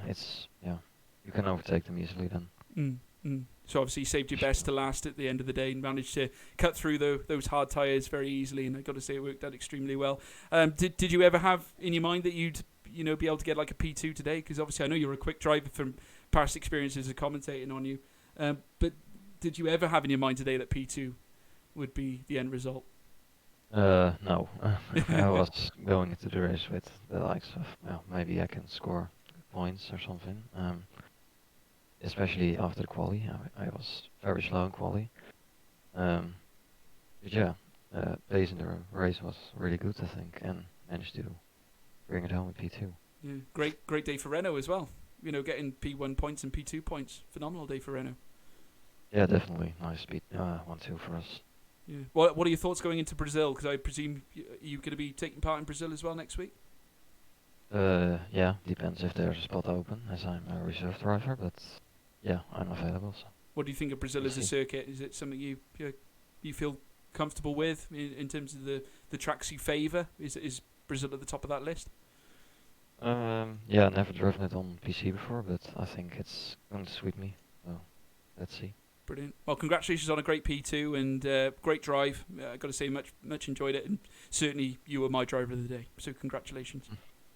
you can overtake them easily then. Mm, mm. So obviously you saved your Sh- best to last at the end of the day and managed to cut through those hard tyres very easily. And I got to say it worked out extremely well. Did you ever have in your mind that you'd be able to get like a P2 today? Because obviously I know you're a quick driver from past experiences of commentating on you. But did you ever have in your mind today that P2 would be the end result? No, I was going into the race with the likes of, well, maybe I can score points or something. Especially after the quali, I was very slow in quali. Um, but yeah, pace in the race was really good, I think, and managed to bring it home with P2. Yeah, great day for Renault as well. Getting P1 points and P2 points. Phenomenal day for Renault. Yeah, definitely nice speed 1-2 for us. Yeah. What are your thoughts going into Brazil? Because I presume you're going to be taking part in Brazil as well next week. Yeah, depends if there's a spot open, as I'm a reserve driver, but yeah, I'm available. So What do you think of Brazil we'll as a see. circuit? Is it something you feel comfortable with in terms of the tracks you favour? Is Brazil at the top of that list? Yeah, Never driven it on PC before, but I think it's going to suit me. So let's see. Brilliant. Well, congratulations on a great P2 and great drive. I've got to say, much enjoyed it, and certainly you were my driver of the day. So congratulations.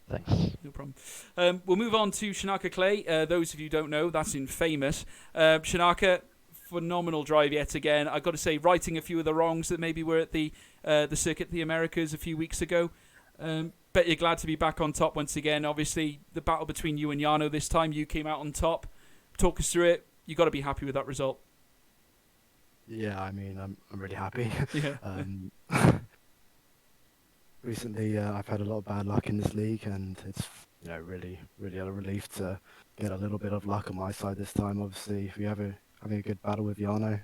Thanks. No problem. We'll move on to Shanaka Clay. Those of you who don't know, that's in Famous. Shanaka, phenomenal drive yet again. I've got to say, righting a few of the wrongs that maybe were at the Circuit of the Americas a few weeks ago. Bet you're glad to be back on top once again. Obviously, the battle between you and Jarno this time, you came out on top. Talk us through it. You got to be happy with that result. Yeah, I mean, I'm really happy. Yeah. Recently, I've had a lot of bad luck in this league, and it's really a relief to get a little bit of luck on my side this time. Obviously, we having a good battle with Jarno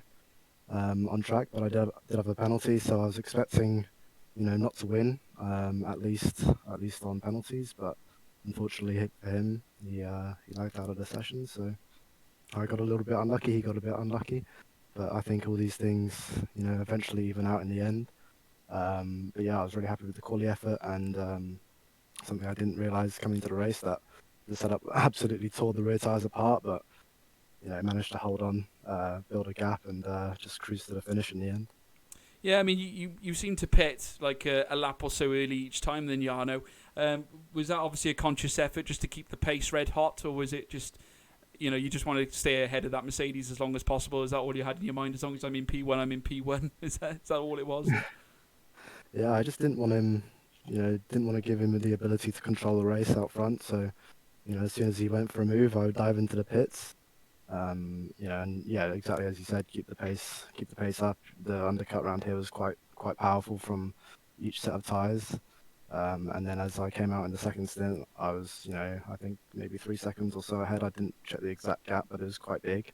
on track, but I did have a penalty, so I was expecting not to win, at least on penalties. But unfortunately for him, he lagged out of the session, so I got a little bit unlucky. He got a bit unlucky, but I think all these things eventually even out in the end. But yeah, I was really happy with the quali effort, and something I didn't realise coming into the race, that the setup absolutely tore the rear tyres apart, but I managed to hold on, build a gap, and just cruise to the finish in the end. Yeah, I mean, you seem to pit like a lap or so early each time than Jarno. Was that obviously a conscious effort just to keep the pace red hot, or was it just, you just want to stay ahead of that Mercedes as long as possible? Is that all you had in your mind? As long as I'm in P1, I'm in P1. Is that all it was? Yeah, I just didn't want him, didn't want to give him the ability to control the race out front. So, as soon as he went for a move, I would dive into the pits. And yeah, exactly as you said, keep the pace up. The undercut round here was quite powerful from each set of tyres. And then as I came out in the second stint, I was, I think maybe 3 seconds or so ahead. I didn't check the exact gap, but it was quite big.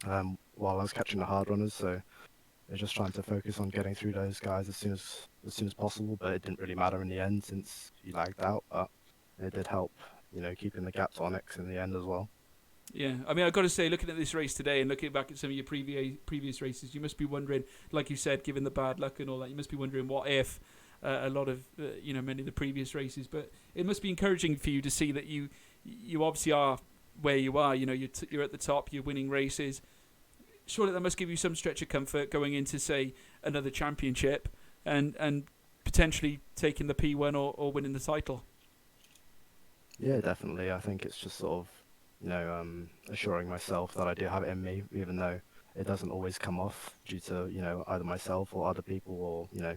While I was catching the hard runners, so I was just trying to focus on getting through those guys as soon as possible. But it didn't really matter in the end since he lagged out. But it did help, keeping the gap to Onyx in the end as well. Yeah, I mean, I've got to say, looking at this race today and looking back at some of your previous races, you must be wondering, like you said, given the bad luck and all that, you must be wondering what if a lot of, many of the previous races. But it must be encouraging for you to see that you obviously are where you are. You're at the top, you're winning races. Surely that must give you some stretch of comfort going into, say, another championship and potentially taking the P1 or winning the title. Yeah, definitely. I think it's just sort of, assuring myself that I do have it in me, even though it doesn't always come off due to, either myself or other people or,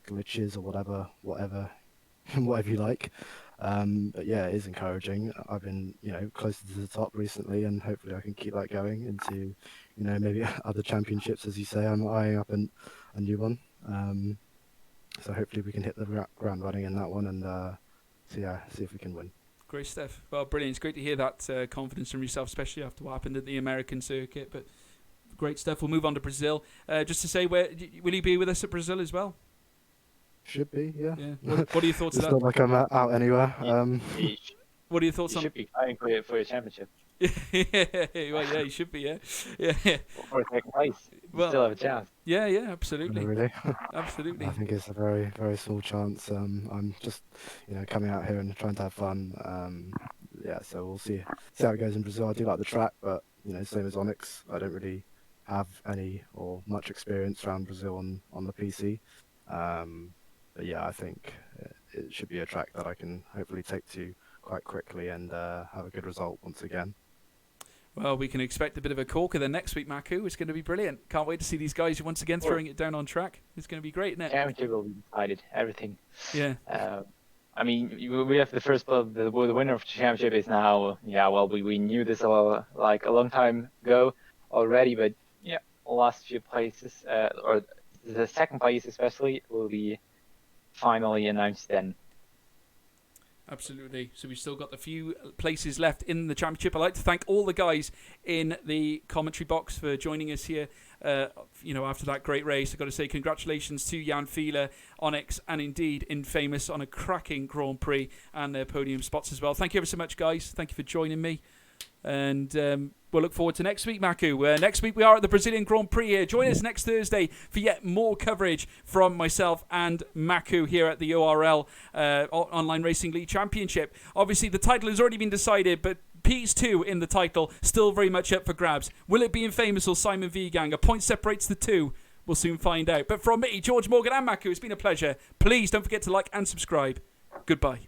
glitches or whatever whatever you like. But yeah, it is encouraging. I've been, closer to the top recently, and hopefully I can keep that going into, maybe other championships, as you say. I'm eyeing up a new one. So hopefully we can hit the ground running in that one and see if we can win. Great stuff. Well, brilliant. It's great to hear that confidence from yourself, especially after what happened at the American circuit. But great stuff. We'll move on to Brazil. Just to say, will you be with us at Brazil as well? Should be, yeah. What are your thoughts on It's that? not like I'm out anywhere. He What are your thoughts on? should be fighting for your championship. Well, yeah, you should be. Yeah. Or second place. You Well, still have a chance. Yeah, No, absolutely, really. absolutely. I think it's a very, very small chance. I'm just, coming out here and trying to have fun. Yeah, so we'll see how it goes in Brazil. I do like the track, but same as Onyx, I don't really have any or much experience around Brazil on the PC. But yeah, I think it should be a track that I can hopefully take to quite quickly and have a good result once again. Well, we can expect a bit of a corker then next week, Maku. It's going to be brilliant. Can't wait to see these guys once again throwing it down on track. It's going to be great, isn't it? Championship will be decided. Everything. Yeah. I mean, we have the first, the winner of the championship is now. Yeah, well, we knew this a long time ago already, but yeah, last few places, or the second place especially, will be finally announced then. Absolutely. So we've still got a few places left in the championship. I'd like to thank all the guys in the commentary box for joining us here. After that great race, I've got to say congratulations to Jan Fieler, Onyx, and indeed Infamous on a cracking Grand Prix and their podium spots as well. Thank you ever so much, guys. Thank you for joining me. And we'll look forward to next week, Maku. Next week we are at the Brazilian Grand Prix here. Join us next Thursday for yet more coverage from myself and Maku here at the ORL Online Racing League Championship. Obviously, the title has already been decided, but P's 2 in the title, still very much up for grabs. Will it be Infamous or Simon Vigang? A point separates the two. We'll soon find out. But from me, George Morgan and Maku, it's been a pleasure. Please don't forget to like and subscribe. Goodbye.